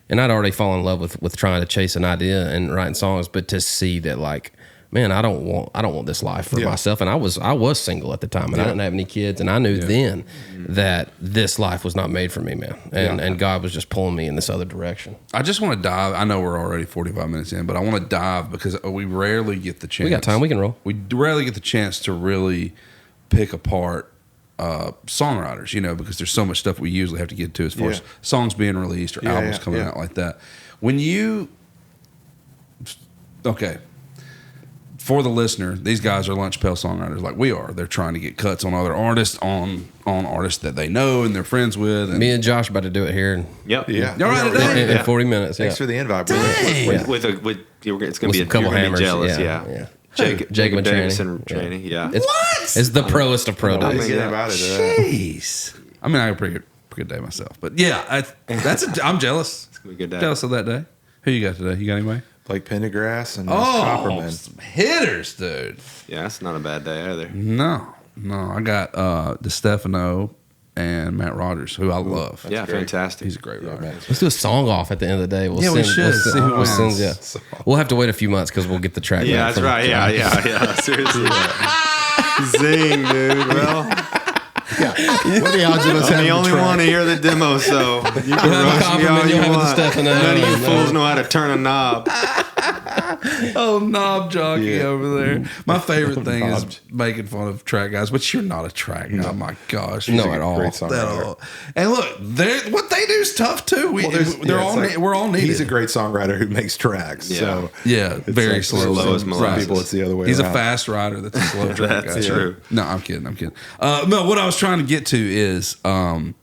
And I'd already fallen in love with trying to chase an idea and writing songs, but to see that, like, man, I don't want this life for myself. And I was single at the time, and I didn't have any kids, and I knew then that this life was not made for me, man. And God was just pulling me in this other direction. I just want to dive. I know we're already 45 minutes in, but I want to dive because we rarely get the chance. We got time. We can roll. We rarely get the chance to really pick apart songwriters, because there's so much stuff we usually have to get to as far as songs being released or albums coming out like that. When for the listener, these guys are lunch pail songwriters like we are. They're trying to get cuts on other artists, on artists that they know and they're friends with. And me and Josh about to do it here. Yep. Yeah. All right, In 40 minutes. Thanks for the invite. It's going to be a couple hammers. Jealous, Yeah. Jacob and Davidson Tranny. Tranny. Yeah. It's the proest of pro days. Jeez. I mean, I had a pretty good day myself, but I'm jealous. It's going to be a good day. Jealous of that day. Who you got today? You got anybody? Blake Pendergrass and Copperman. Some hitters, dude. Yeah, that's not a bad day either. No. I got DeStefano and Matt Rogers, who I love. Yeah, fantastic. He's a great writer. Let's do a song off at the end of the day. We should. See who wins. We'll have to wait a few months because we'll get the track. Yeah, that's right. Yeah. Seriously. Zing, dude. Well, What are the odds of us I'm having the only track? one to hear the demo, so you can have roast me all Copperman, you you'll have want. the Stefano. None of you fools know how to turn a knob. Oh, knob jockey over there. My favorite thing is Knobbed. making fun of track guys, but you're not a track guy. Oh my gosh. No, at all. Great songwriter. And look, what they do is tough too. We're all needed. He's a great songwriter who makes tracks. Yeah. So Yeah, very like slow. slow as some molasses. people, it's the other way He's around. a fast rider that's a slow track That's guy. true. No, I'm kidding. No, what I was trying to get to is a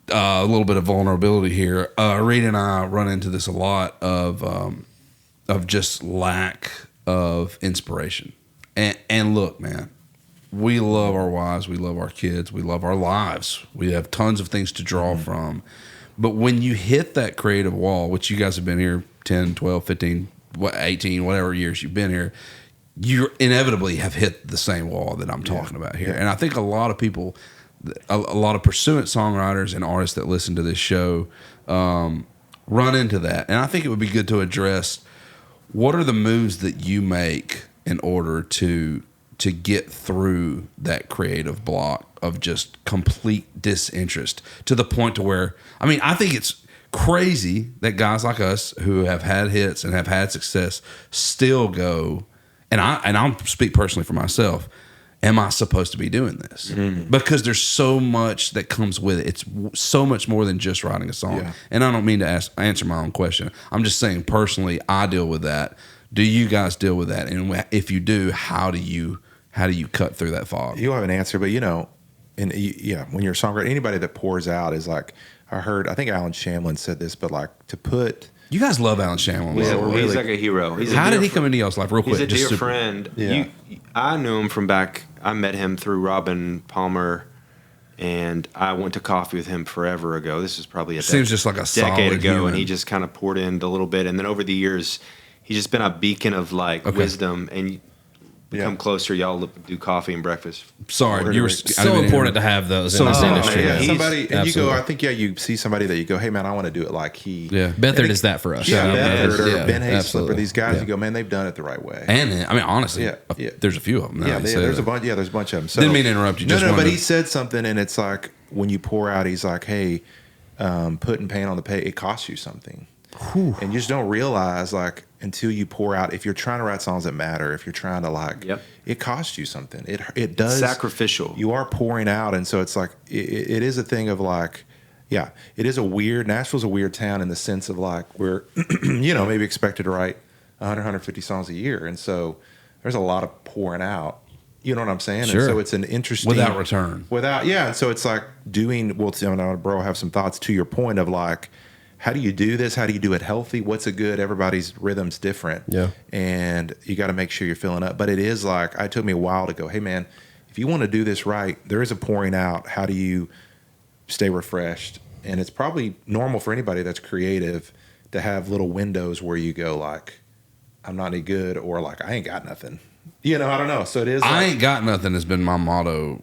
little bit of vulnerability here. Reed and I run into this a lot of just lack of inspiration. And look, man, we love our wives, we love our kids, we love our lives. We have tons of things to draw from. But when you hit that creative wall, which you guys have been here 10, 12, 15, 18, whatever years you've been here, you inevitably have hit the same wall that I'm talking about here. And I think a lot of people, a lot of pursuant songwriters and artists that listen to this show run into that. And I think it would be good to address, what are the moves that you make in order to get through that creative block of just complete disinterest, to the point to where, I mean, I think it's crazy that guys like us who have had hits and have had success still go, and I'll speak personally for myself, am I supposed to be doing this? Because there's so much that comes with it. It's so much more than just writing a song. Yeah. And I don't mean to answer my own question. I'm just saying personally, I deal with that. Do you guys deal with that? And if you do, how do you cut through that fog? You'll have an answer, but when you're a songwriter, anybody that pours out is like, I think Alan Shamlin said this, but like to put. You guys love Alan Shamlin. He's like a hero. How did he come into y'all's life, real quick? He's a dear friend. Yeah. I knew him from back. I met him through Robin Palmer, and I went to coffee with him forever ago. This is probably Seems just like a decade ago, human. and he just kind of poured in a little bit. And then over the years, he's just been a beacon of wisdom, and become closer. Y'all do coffee and breakfast. Sorry, you were So important to have those in this industry. Yeah, man. somebody, and you go. Absolutely. I think you see somebody that you go, hey man, I want to do it like he. Yeah. Bethard is that for us. Yeah, Yeah, Bethard or yeah, Ben Hayslip or absolutely. these guys. Yeah. You go, man, they've done it the right way. And I mean, honestly, Yeah. there's a few of them. now Yeah, you say there's that. a bunch. Yeah, there's a bunch of them. So, Didn't mean to interrupt you. No, Just no, but wanted he to- said something, and it's like when you pour out, he's like, "Hey, putting paint on the page, it costs you something." And you just don't realize, like, until you pour out. If you're trying to write songs that matter, if you're trying to it costs you something. It does. Sacrificial. You are pouring out, and so it's like it is a thing of like. Yeah, it is a weird. Nashville's a weird town in the sense of like we're, maybe expected to write 100, 150 songs a year, and so there's a lot of pouring out. You know what I'm saying? Sure. And so it's an interesting Without return. and so it's like doing. Well, bro, I have some thoughts to your point of like, how do you do this? How do you do it healthy? What's a good? Everybody's rhythm's different. Yeah, and you got to make sure you're filling up. But it is like it took me a while to go. Hey, man, if you want to do this right, there is a pouring out. How do you stay refreshed? And it's probably normal for anybody that's creative to have little windows where you go like, I'm not any good, or like I ain't got nothing. I don't know. So it is. I ain't got nothing has been my motto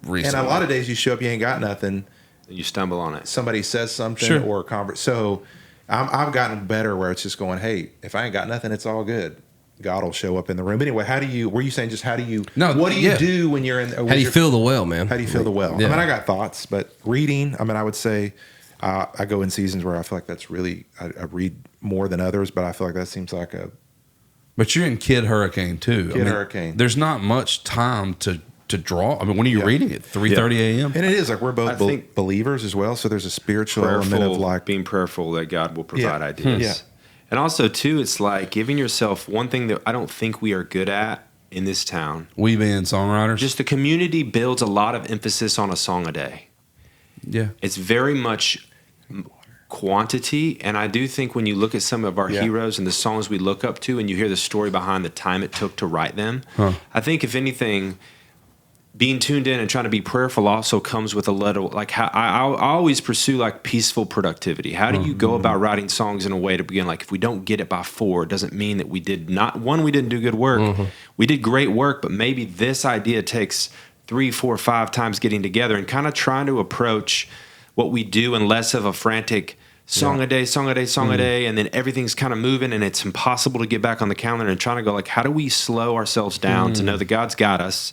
recently. And a lot of days you show up, you ain't got nothing. You stumble on it. Somebody says something Sure. or so I've gotten better where it's just going, hey, if I ain't got nothing, it's all good. God will show up in the room. Anyway, were you saying just how do you? No, what do you yeah. do when you're in? How do you feel the well, man? How do you feel the well? Yeah. I mean, I got thoughts, but reading. I mean, I would say I go in seasons where I feel like that's really I read more than others, but I feel like that seems like a But you're in Kid Hurricane too. Kid Hurricane. There's not much time to draw. I mean, when are you reading it? 3:30 a.m. and it is like we're both think- believers as well, so there's a spiritual element of Prayerful, like being prayerful that God will provide Yeah. ideas. Yeah. And also, too, it's like giving yourself one thing that I don't think we are good at in this town. We being songwriters. Just the community builds a lot of emphasis on a song a day. Yeah. It's very much quantity. And I do think when you look at some of our heroes and the songs we look up to and you hear the story behind the time it took to write them, I think if anything, being tuned in and trying to be prayerful also comes with a little, like how I always pursue like peaceful productivity. How do you go about writing songs in a way to begin, like if we don't get it by 4, it doesn't mean that we didn't do good work. We did great work, but maybe this idea takes 3, 4, 5 times getting together and kind of trying to approach what we do in less of a frantic song a day, song a day, song a day, and then everything's kind of moving and it's impossible to get back on the calendar, and trying to go like, how do we slow ourselves down to know that God's got us?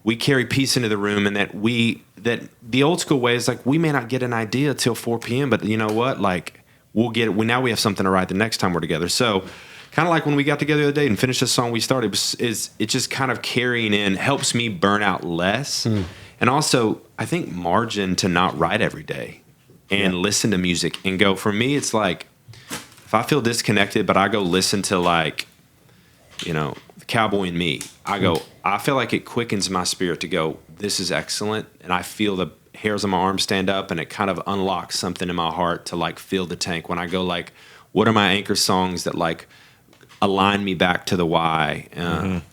We carry peace into the room, and that the old school way is like, we may not get an idea till 4 p.m., but you know what? Like, we'll get it. Now we have something to write the next time we're together. So kind of like when we got together the other day and finished the song we started, it's just kind of carrying in, helps me burn out less. And also, I think margin to not write every day and listen to music and go. For me, it's like, if I feel disconnected, but I go listen to like, the Cowboy and Me, I feel like it quickens my spirit to go, this is excellent. And I feel the hairs on my arms stand up, and it kind of unlocks something in my heart to like fill the tank when I go like, what are my anchor songs that like align me back to the why.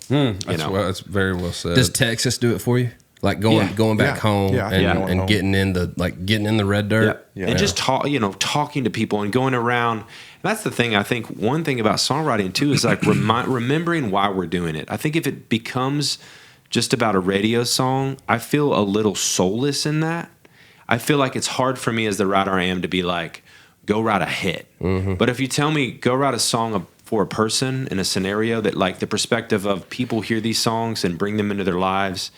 That's very well said. Does Texas do it for you? Like going back home and getting in the red dirt. And just talking to people and going around. That's the thing. I think one thing about songwriting too is like remembering why we're doing it. I think if it becomes just about a radio song, I feel a little soulless in that. I feel like it's hard for me as the writer I am to be like, go write a hit. Mm-hmm. But if you tell me go write a song for a person in a scenario that like the perspective of people hear these songs and bring them into their lives.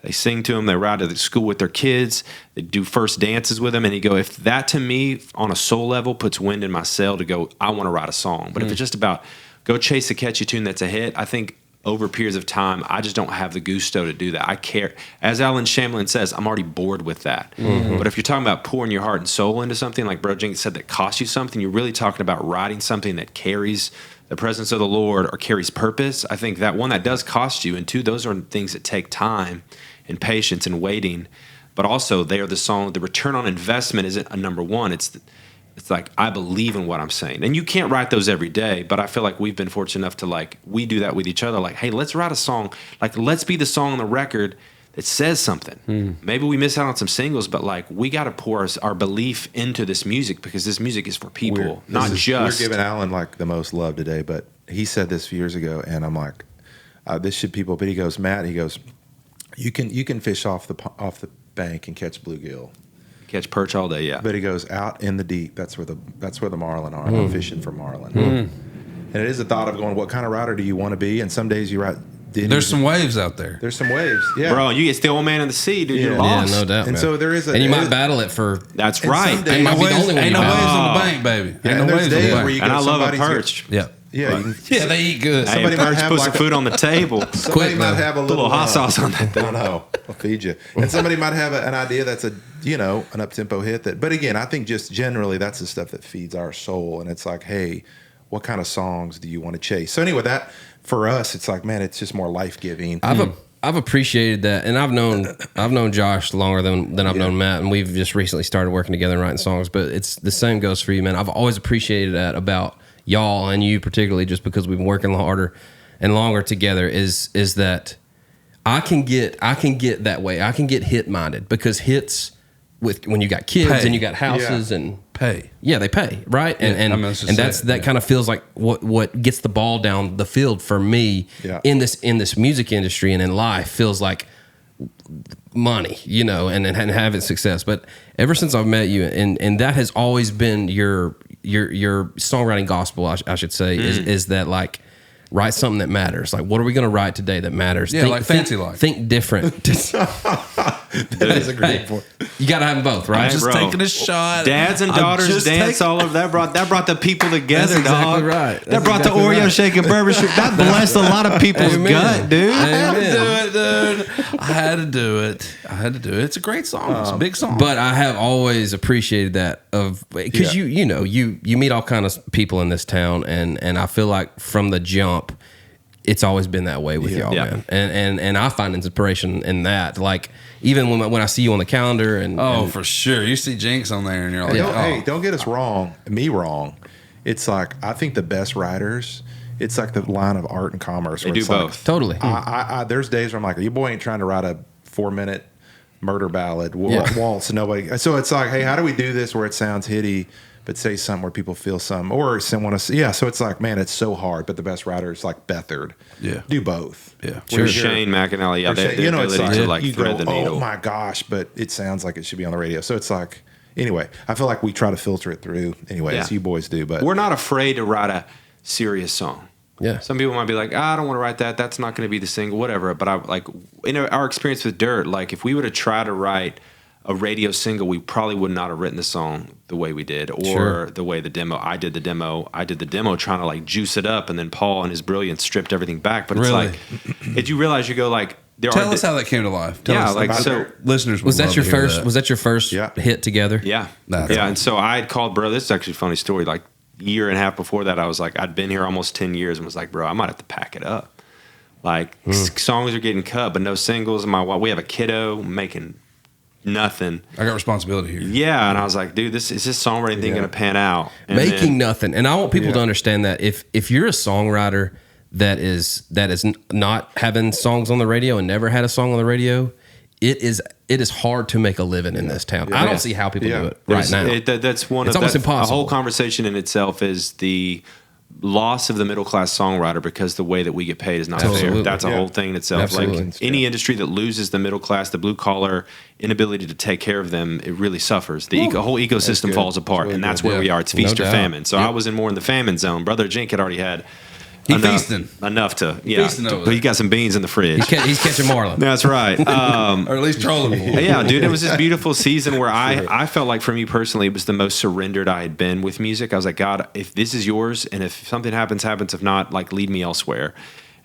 They sing to them. They ride to the school with their kids. They do first dances with them. And you go, if that to me on a soul level puts wind in my sail to go, I want to write a song. But if it's just about go chase a catchy tune that's a hit, I think over periods of time, I just don't have the gusto to do that. I care. As Alan Shamlin says, I'm already bored with that. Mm-hmm. But if you're talking about pouring your heart and soul into something, like Bro Jenkins said, that costs you something, you're really talking about writing something that carries the presence of the Lord or carries purpose. I think that one, that does cost you. And two, those are things that take time and patience and waiting. But also they are the return on investment isn't a number one. It's like, I believe in what I'm saying. And you can't write those every day, but I feel like we've been fortunate enough to like, we do that with each other. Like, hey, let's write a song. Like, let's be the song on the record that says something. Maybe we miss out on some singles, but like, we got to pour our belief into this music because this music is for people, not just. We're giving Alan like the most love today, but he said this a few years ago, and I'm like, this should people. But he goes, Matt, you can fish off the bank and catch bluegill. Catch perch all day, yeah. But he goes out in the deep. That's where the marlin are. I'm fishing for marlin. And it is a thought of going, what kind of writer do you want to be? And some days you write. There's some waves out there. There's some waves, yeah. Bro, you get the old man in the sea, dude. You're lost. Yeah, no doubt. And man. so there is and you might battle it for. That's right. Ain't no waves on the bank, baby. Ain't no waves on the bank. And I love a perch. Yeah. Yeah, they eat good. Somebody might have some food on the table. Somebody might have a little hot sauce on that thing. I know. I'll feed you. And somebody might have an idea that's an up-tempo hit that. But again, I think just generally that's the stuff that feeds our soul. And it's like, hey, what kind of songs do you want to chase? So anyway, that for us, it's like, man, it's just more life-giving. I've appreciated that, and I've known Josh longer than I've known Matt, and we've just recently started working together and writing songs. But it's the same goes for you, man. I've always appreciated that about y'all and you particularly, just because we've been working harder and longer together. Is that I can get that way. I can get hit minded because hits when you got kids and you got houses and pay. Yeah, they pay, right? And that kind of feels like what gets the ball down the field for me in this music industry and in life feels like money, and having success. But ever since I've met you, and that has always been your songwriting gospel, I should say, is that like, write something that matters. Like, what are we going to write today that matters? Yeah, like Fancy Life. Think different. That is a great point. You got to have them both, right? I'm just taking a shot. Dads and daughters dance all over. That brought the people together, That's exactly dog. Right. That brought the Oreo shake and barbershop. That blessed a lot of people's gut, dude. I had to do it, dude. I had to do it. It's a great song. It's a big song. But I have always appreciated that because you meet all kind of people in this town, and I feel like from the jump, it's always been that way with y'all, man. And I find inspiration in that. Like, even when I see you on the calendar and for sure. You see Jinx on there and you're like, hey, don't get us wrong. It's like, I think the best writers, it's like the line of art and commerce. They do both. Like, totally. There's days where I'm like, your boy ain't trying to write a 4-minute murder ballad waltz. Nobody. So it's like, hey, how do we do this where it sounds hitty, but say something where people feel something, or want to. So it's like, man, it's so hard. But the best writers, like Bethard, do both. Yeah, sure. Shane McAnally, it's like you thread the needle. Oh my gosh, but it sounds like it should be on the radio. So it's like, anyway, I feel like we try to filter it through anyway, as you boys do. But we're not afraid to write a serious song. Yeah. Some people might be like, I don't want to write that. That's not going to be the single, whatever. But I like, in our experience with Dirt, like if we were to try to write a radio single, we probably would not have written the song the way we did, or the way the demo. I did the demo trying to like juice it up, and then Paul and his brilliance stripped everything back. But it's like, if you realize, you go like, tell us how that came to life. Tell us like, so listeners. Was that your first hit together? Yeah, And so I had called, bro. This is actually a funny story. Like year and a half before that, I was like, I'd been here almost 10 years, and was like, bro, I might have to pack it up. Like songs are getting cut, but no singles. And we have a kiddo making nothing. I got responsibility here. Yeah, and I was like, dude, is this songwriting thing going to pan out? And Making nothing. And I want people to understand that if you're a songwriter that is not having songs on the radio and never had a song on the radio, it is hard to make a living in this town. I don't see how people do it right now. That's one. It's of almost that's, impossible. A whole conversation in itself is the loss of the middle class songwriter because the way that we get paid is not fair. That's a whole thing in itself. Absolutely. Like any industry that loses the middle class, the blue collar inability to take care of them, it really suffers. The whole ecosystem falls apart, and that's where we are. It's feast or famine. So I was in more in the famine zone. Brother Jink had already had. Enough to but he got some beans in the fridge. He's catching marlin. That's right. Or at least trolling them. Yeah, dude, it was this beautiful season where I felt like for me personally, it was the most surrendered I had been with music. I was like, God, if this is yours, and if something happens. If not, like lead me elsewhere.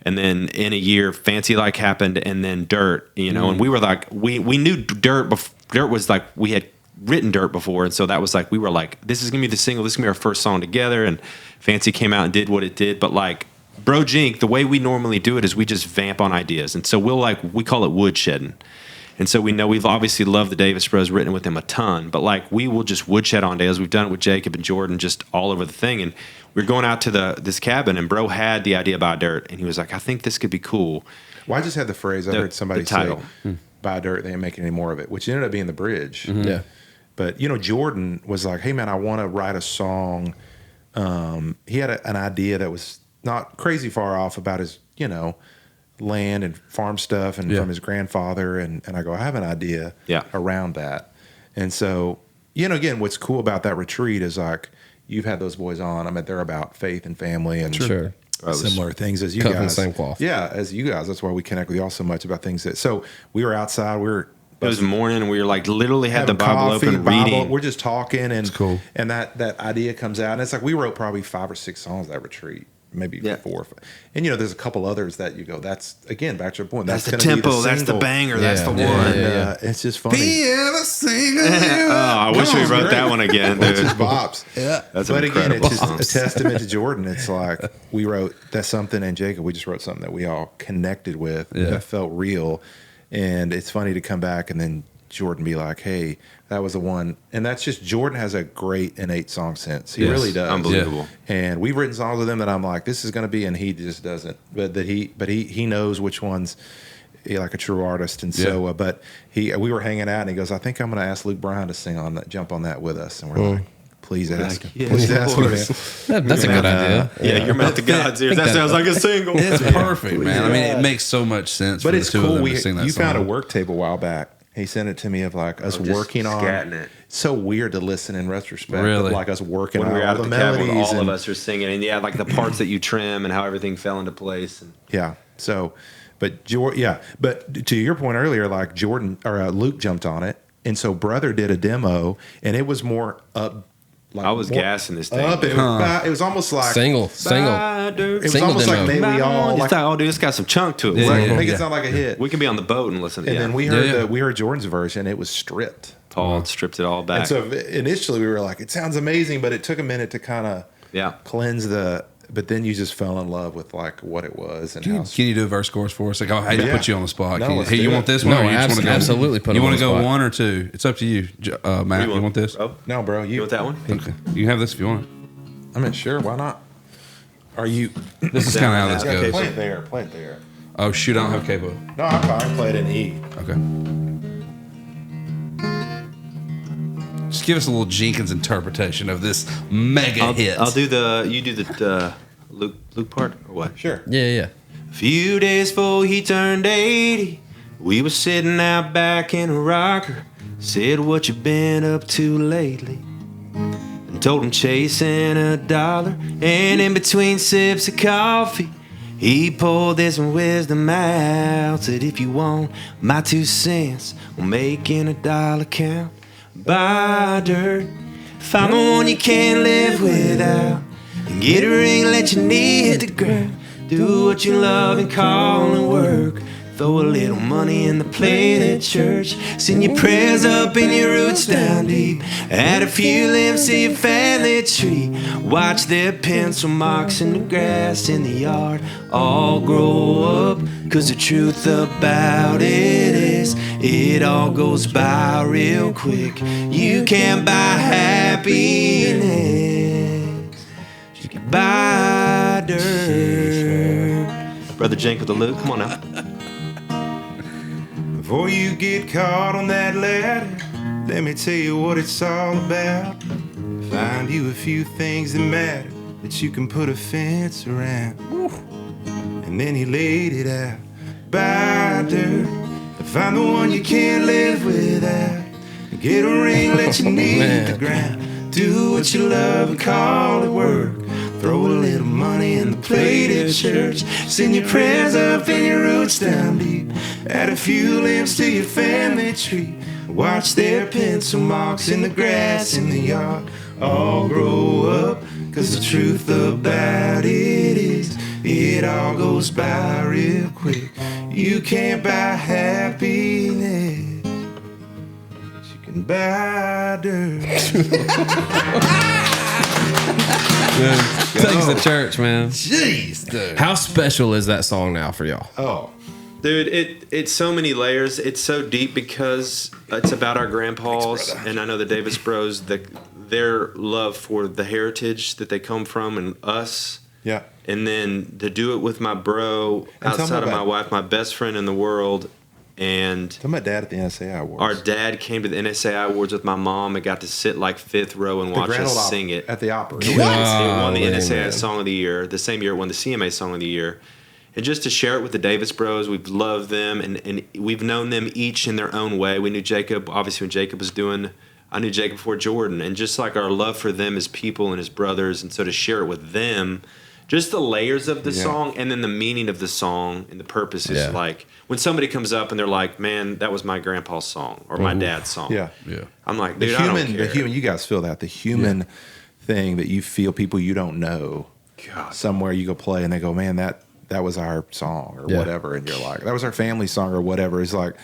And then in a year, Fancy Like happened, and then Dirt, and we were like, we knew Dirt. Dirt was like we had written Dirt before, and so that was like we were like, this is gonna be the single. This is gonna be our first song together. And Fancy came out and did what it did, but like. Bro Jink, the way we normally do it is we just vamp on ideas. And so we call it woodshedding. And so we know we've obviously loved the Davis Bros, written with them a ton, but like we will just woodshed on ideas. We've done it with Jacob and Jordan just all over the thing. And we were going out to this cabin, and Bro had the idea about Dirt, and he was like, I think this could be cool. Well, I just had the phrase, I heard somebody say, buy Dirt, they ain't making any more of it, which ended up being the bridge. Mm-hmm. Yeah. But, Jordan was like, hey, man, I want to write a song. He had an idea that was not crazy far off about his, land and farm stuff and from his grandfather. And I go, I have an idea around that. And so, again, what's cool about that retreat is like, you've had those boys on. I mean, they're about faith and family and similar things as you guys. From the same cloth. Yeah, as you guys. That's why we connect with y'all so much about things so we were outside. It was morning, and we were like literally had the Bible open, reading. We're just talking, and it's cool. And that idea comes out, and it's like we wrote probably 5 or 6 songs that retreat. Maybe 4 or 5. And there's a couple others that you go, that's again back to your point. That's the tempo, that's the banger, that's the one. And, it's just funny. Be ever single I wish we wrote that one again, dude. It's just bops. Yeah. That's but again, it's song. just a testament to Jordan. It's like we wrote that's something, and Jacob, we just wrote something that we all connected with that felt real. And it's funny to come back and then Jordan be like, hey, that was the one. And that's just, Jordan has a great innate song sense. He really does. Unbelievable. And we've written songs with him that I'm like, this is going to be, and he just doesn't. But he knows which ones, like a true artist. And so, we were hanging out, and he goes, I think I'm going to ask Luke Bryan to sing on that, jump on that with us. And we're like, please ask him. Please ask him. That's a good idea. You're meant to God's ears. That sounds like a single. It's perfect, man. I mean, it makes so much sense. But for it's the two cool. of them to sing that You song. found a work tape a while back. He sent it to me of like us working on it. So weird to listen in retrospect. Really? Of like us working When on we were all out the at the cabin, melodies. all of us are singing, and like the parts that you trim and how everything fell into place. And Yeah. So, but to your point earlier, like Jordan or Luke jumped on it, and so Brother did a demo, and it was more up. Like I was gassing this thing. It was almost like Single. It was almost demo. like maybe we all like, oh, dude, it's got some chunk to it. make it sound like a hit. We can be on the boat and listen. And then we heard Jordan's version. It was stripped. Paul stripped it all back. And so initially we were like, it sounds amazing, but it took a minute to kind of cleanse but then you just fell in love with like what it was. And Can you do a verse chorus for us? Like, I hate to put you on the spot. No, Hey, you want this one? No, or you just wanna go, absolutely put You him want on to the go spot. 1 or 2? It's up to you, Matt. You want this? Oh, No, bro. you want that one? Okay. You can have this if you want. I mean, sure. Why not? Are you? This is kind of how this Okay, goes. play it there. Play it there. Oh, shoot, I don't have capo. No, I'm fine. I play it in E. Okay. Just give us a little Jenkins interpretation of this mega hit. You do the Luke part or what? Sure. Yeah. A few days before he turned 80, we were sitting out back in a rocker. Said, what you been up to lately? And told him chasing $1. And in between sips of coffee, he pulled this wisdom out. Said, if you want my 2 cents on making $1 count, buy dirt. Find the one you can't live without. And get a ring, let your knee hit the ground. Do what you love and call and work. Throw a little money in the plate at church. Send your prayers up and your roots down deep. Add a few limbs to your family tree. Watch their pencil marks in the grass in the yard all grow up. 'Cause the truth about it is this. It all goes by real quick. You can't buy happiness. You can buy dirt. Brother Jenk with the Luke, come on now. Before you get caught on that ladder, let me tell you what it's all about. Find you a few things that matter that you can put a fence around. And then he laid it out. Buy dirt, find the one you can't live without. Get a ring, let your knee hit the ground. Do what you love and call it work. Throw a little money in the plate at church. Send your prayers up and your roots down deep. Add a few limbs to your family tree. Watch their pencil marks in the grass in the yard all grow up. 'Cause the truth about it is, it all goes by real quick. You can't buy happiness, but you can buy dirt. Takes the church, man. Jeez, dude. How special is that song now for y'all? Oh, Dude, it's so many layers. It's so deep because it's about our grandpas, and I know the Davis Bros, their love for the heritage that they come from and us. yeah. And then to do it with my bro And tell me outside of my about- wife, my best friend in the world. And Tell my dad at the NSAI Awards. our dad came to the NSAI Awards with my mom and got to sit like fifth row and The watch Grand us Ole Opry sing it. at the opera. It won the Golly, NSAI man. Song of the Year. The same year it won the CMA Song of the Year. And just to share it with the Davis Bros, we've loved them, and we've known them each in their own way. We knew Jacob, obviously, when Jacob was doing, I knew Jacob before Jordan. And just like our love for them as people and as brothers, and so to share it with them, just the layers of the Yeah. song and then the meaning of the song and the purpose is Yeah. like, when somebody comes up and they're like, man, that was my grandpa's song or my dad's song. Yeah. Yeah. I'm like, The dude, I don't human, care. the human, you guys feel that. The human thing that you feel, people you don't know, God. somewhere you go play and they go, man, that was our song or Yeah. whatever. And you're like, that was our family song or whatever. It's like,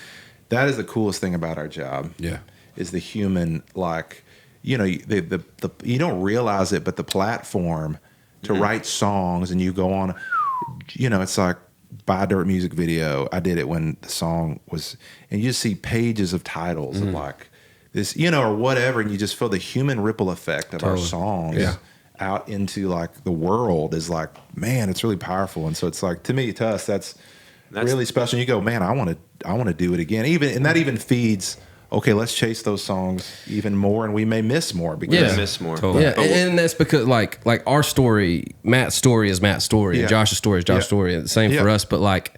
that is the coolest thing about our job. Yeah. Is the human, like, you know, the you don't realize it, but the platform to write songs and you go on, you know, it's like Buy Dirt music video. I did it when the song was, and you just see pages of titles of like this, you know, or whatever. And you just feel the human ripple effect of our songs. Yeah. Out into like the world is like, man, it's really powerful. And so it's like, to us, that's really special. And you go, man, I want to do it again. And that even feeds, okay, let's chase those songs even more, and we may miss more because Yeah. Miss more. Totally. Yeah, and that's because like our story, Matt's story is Matt's story, Yeah. and Josh's story is Josh's Yeah. story. And the same for Yeah. us, but like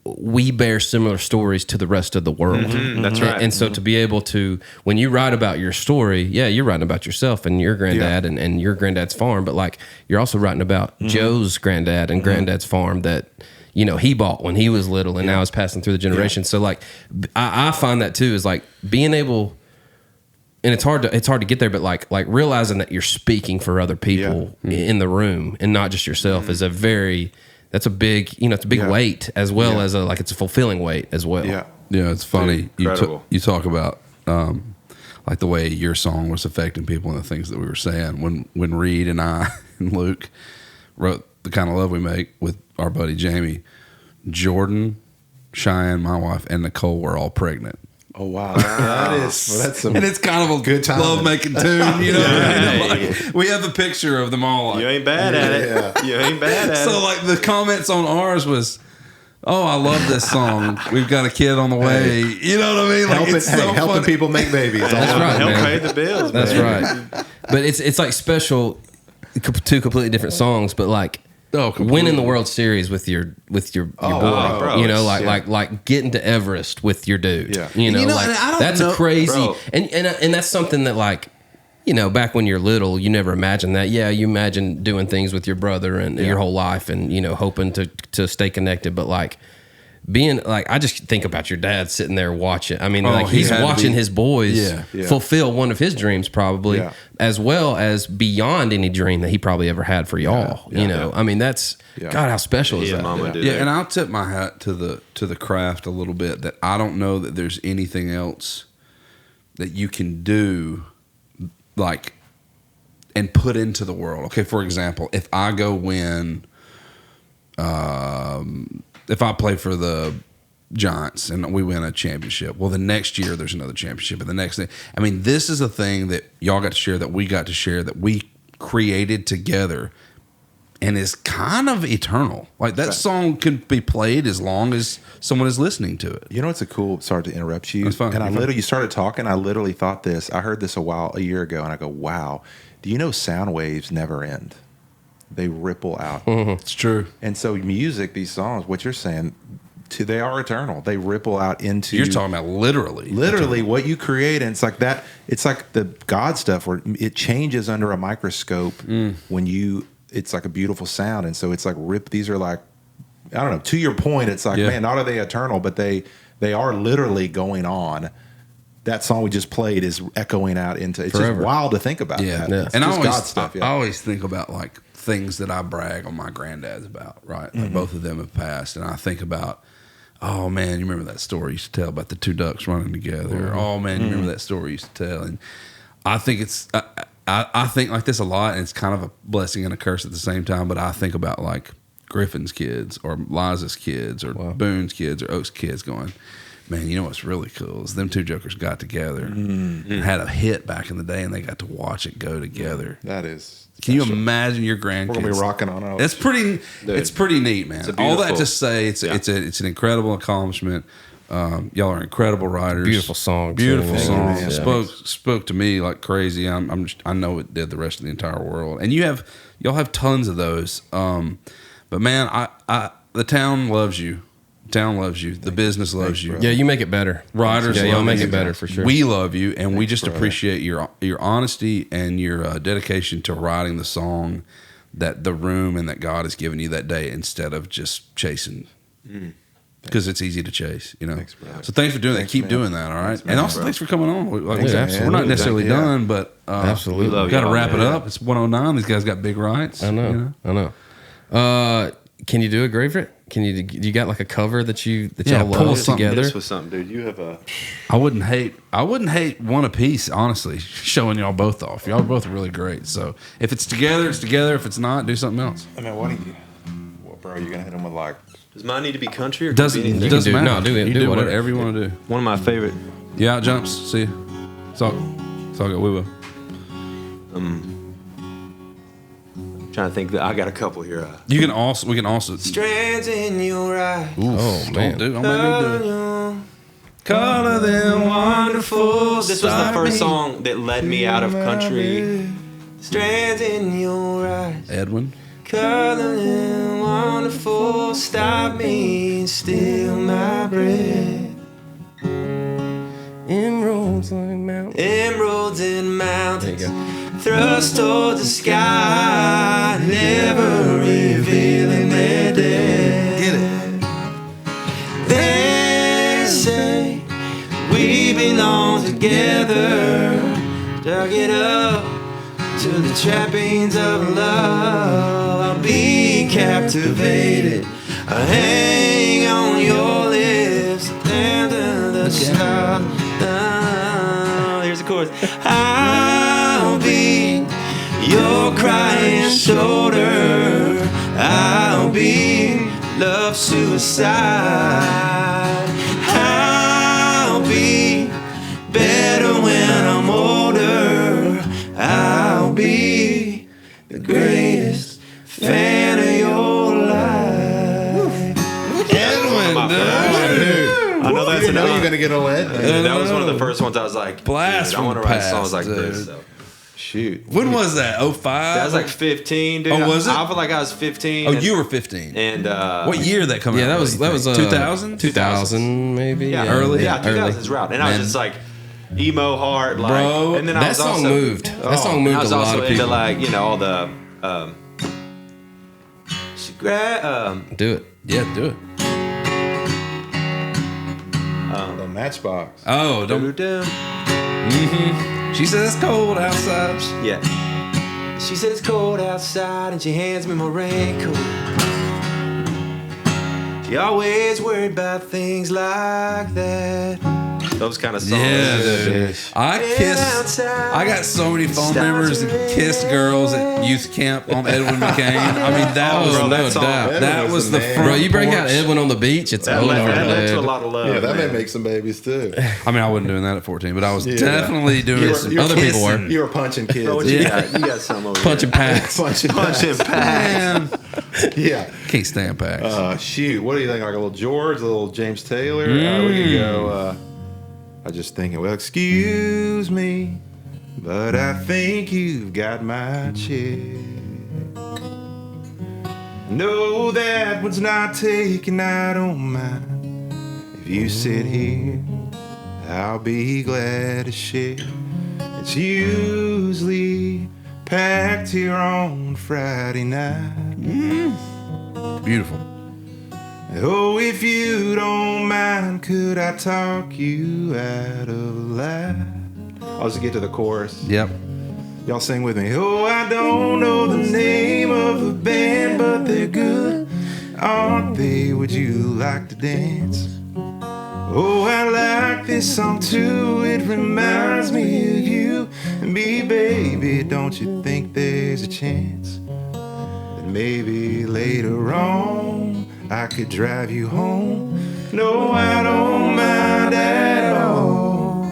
we bear similar stories to the rest of the world. That's right. And so to be able to, when you write about your story, yeah, you're writing about yourself and your granddad and your granddad's farm, but like you're also writing about Joe's granddad and granddad's farm that, you know, he bought when he was little and now is passing through the generation. So like, I find that too, is like being able, and it's hard to get there, but like realizing that you're speaking for other people in the room and not just yourself is that's a big, you know, it's a big weight as well as it's a fulfilling weight as well. yeah. Yeah, it's funny. Incredible. You talk about like the way your song was affecting people and the things that we were saying. When Reed and I and Luke wrote The Kind of Love We Make with our buddy Jamie, Jordan, Cheyenne, my wife, and Nicole were all pregnant. Oh wow, that's some And it's kind of a good timing. love making tune, you know. What I mean? Like, we have the picture of them all. Like, You ain't bad at it. You ain't bad at so it. like the comments on ours was, "Oh, I love this song. We've got a kid on the way." You know what I mean? Like, helping funny. people make babies. That's right, Help man. pay the bills. That's man. right. But it's like special, two completely different songs, but like winning the World Series with your boy, bro, you know, it's- like getting to Everest with your dude. Yeah. You know, You know, like and I don't that's know- a crazy, bro. and that's something that like, you know, back when you're little, you never imagined that. Yeah, you imagine doing things with your brother and your whole life, and you know, hoping to stay connected. But like being like, I just think about your dad sitting there watching. I mean, like he he's had to watching be- his boys Yeah. fulfill one of his dreams, probably, Yeah. as well as beyond any dream that he probably ever had for y'all. Yeah. You know, I mean, that's Yeah. God, how special is Yeah, that? mama do Yeah, that. and I'll tip my hat to the craft a little bit. That I don't know that there's anything else that you can do, like, and put into the world. Okay, for example, if I go win, if I play for the Giants and we win a championship. Well, the next year there's another championship, and the next thing. I mean, this is a thing that y'all got to share, that we got to share, that we created together, and is kind of eternal. Like that song can be played as long as someone is listening to it. You know, it's a cool. Sorry to interrupt you. That's fine. And you started talking. I literally thought this. I heard this a year ago, and I go, "Wow, do you know sound waves never end? They ripple out." It's true. And so, music, these songs, what you're saying, they are eternal. They ripple out into. You're talking about literally what you create, and it's like that. It's like the God stuff where it changes under a microscope when you. It's like a beautiful sound, and so it's like These are like, I don't know. To your point, it's like, man, not are they eternal, but they are literally going on. That song we just played is echoing out into. It's Forever. just wild to think about. Yeah, That. and just God stuff. I always think about like things that I brag on my granddads about. Right, like both of them have passed, and I think about, oh man, you remember that story you used to tell about the two ducks running together? Oh man, you remember that story you used to tell? And I think it's. I think like this a lot, and it's kind of a blessing and a curse at the same time. But I think about like Griffin's kids, or Liza's kids, or Boone's kids, or Oak's kids, going, man, you know what's really cool is them two jokers got together and had a hit back in the day, and they got to watch it go together. That is. Can you imagine your grandkids? We're gonna be rocking on it. That's pretty. It's pretty neat, man. All that to say, it's an incredible accomplishment. Y'all are incredible writers. Beautiful songs. Beautiful songs. Yeah. Spoke to me like crazy. I know it did the rest of the entire world. And y'all have tons of those. But man, the town loves you. The town loves you. The business loves you. Yeah, you make it better. Writers, y'all love make you. it better for sure. We love you, and we just appreciate your honesty and your dedication to writing the song that the room and that God has given you that day, instead of just chasing. Because it's easy to chase, you know. Thanks, brother. So thanks for doing that. Keep doing that, all right? And also thanks for coming on. We're not necessarily Absolutely. done, but Absolutely. we've got to wrap it up. It's 1:09. These guys got big rights. I know. You know? I know. Can you do a gravorite? You got like a cover that y'all pull love something. together? This was something, dude. You have a. I wouldn't hate one apiece, honestly, showing y'all both off. Y'all are both really great. So if it's together, it's together. If it's not, do something else. I mean, what do you? Well, bro, you're gonna hit them with like. Does mine need to be country or Doesn't can it be anything? doesn't do- matter. no, do it. You Do do whatever. whatever you want to do. One of my favorite. You out jumps. See you. It's all good. We will. Trying to think that I got a couple here. We can also. Strands in your eyes. Oh man. Don't make me do it. Color them wonderful. This was the first song that led me out of country. Strands in your eyes. Edwin. Color them wonderful. Stop me and steal my breath. Emeralds like mountains. Emeralds in There mountains. you go. Thrust towards the sky, never revealing their depth. Get it. They say we belong together. Dug it up to the trappings of love. I'll be captivated. I hang on your lips and to the sky. Here's the chorus. I'll be your crying shoulder. I'll be love suicide. I'll be better when I'm older. I'll be the greatest fan of your life. Edwin, I know that's You know you're gonna get a lead. that was one of the first ones I was like, Blast dude, I want to from write past, songs like dude. this. So. Shoot. When was that? 05? That was like 15, dude. Oh, was it? I feel like I was 15. Oh, and, you were 15. And What year did that come out? Yeah, that was 2000. 2000 maybe. yeah, early? Yeah, 2000s route. And I was Man. just like emo hard, like, Bro, and then I That was song also, moved. That song moved I was a lot also of into people. like, you know, all the Do it. Yeah, do it. The Matchbox. Oh, don't. She says it's cold outside. Yeah. She said it's cold outside and she hands me my raincoat. She always worried about things like that. Those kind of songs. Yeah, dude. I got so many phone numbers and kissed girls at youth camp on Edwin McCain. I mean, that was no no doubt. doubt. That was the front Bro, you break out porch. Edwin on the beach, it's over, That led to a dude. lot of love. Yeah, that man. may make some babies too. I mean, I wasn't doing that at 14, but I was definitely doing some other people were. You were punching kids. What you got? You got some over Punching packs. punching. Punching packs. Man, Yeah. can't stand packs. Shoot. What do you think? Like a little George, a little James Taylor? We could go. I was just thinking. Well, excuse me, but I think you've got my check. No, that one's not taken. I don't mind if you sit here. I'll be glad to share. It's usually packed here on Friday night. Beautiful. Oh, if you don't mind, could I talk you out of a lie? I'll just get to the chorus. Yep. Y'all sing with me. Oh, I don't know the name of the band, but they're good, aren't they? Would you like to dance? Oh, I like this song too. It reminds me of you and me, baby. Don't you think there's a chance that maybe later on I could drive you home? No, I don't mind at all.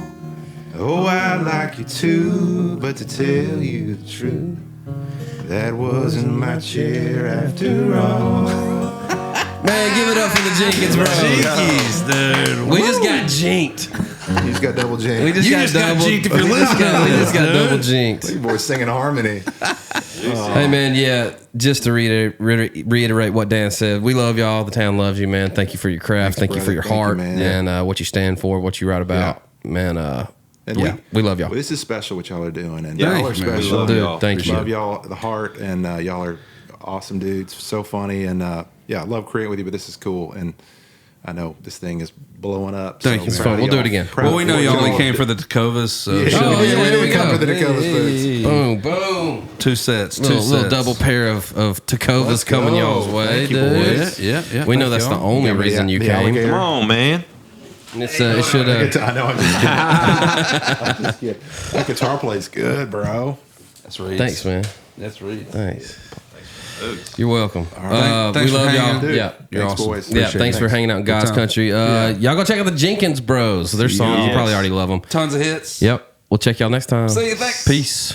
Oh, I'd like you too, but to tell you the truth, that wasn't my chair after all. Man, give it up for the Jenkins Brothers. Jeez, dude. We just got jinked. You just got double jinx. We just got double jinked if you're we just got- listening to We just got this, double jinked. You boys singing harmony. Hey man, yeah. Just to reiterate what Dan said, we love y'all. The town loves you, man. Thank you for your craft. Thank you for brother. your Thank you, heart man. and what you stand for, what you write about, man. And Yeah, we love y'all. This is special what y'all are doing, and Yeah, y'all are thank you, man. special. Love Dude, y'all. thank you. Love y'all, the heart, and y'all are awesome dudes. So funny, and yeah, I love creating with you. But this is cool, and I know this thing is blowing up. Thank you, It's man. fun. We'll do it again. Well, we know y'all only came for the Tacovas, so Yeah. show Oh, me yeah, there we we come go. for the Tacovas foods. Boom, boom. 2 sets. Little double pair of Tacovas Let's coming go. y'all's way, Thank you, dude. boys. Yeah. We know Thank that's the y'all. only Remember reason you the came. alligator? Come on, man. It's, it should I know. I'm just kidding. That guitar plays good, bro. That's Reed. Thanks, man. That's Reed. Thanks. You're welcome. Thanks we for love hanging y'all. out, dude. Yeah. You're Thanks, awesome. boys. Yeah, Appreciate thanks it. for hanging out in God's time. country. Y'all go check out the Jenkins Bros. Their songs, you Yes. probably already love them. Tons of hits. Yep. We'll check y'all next time. See you. Thanks. Peace.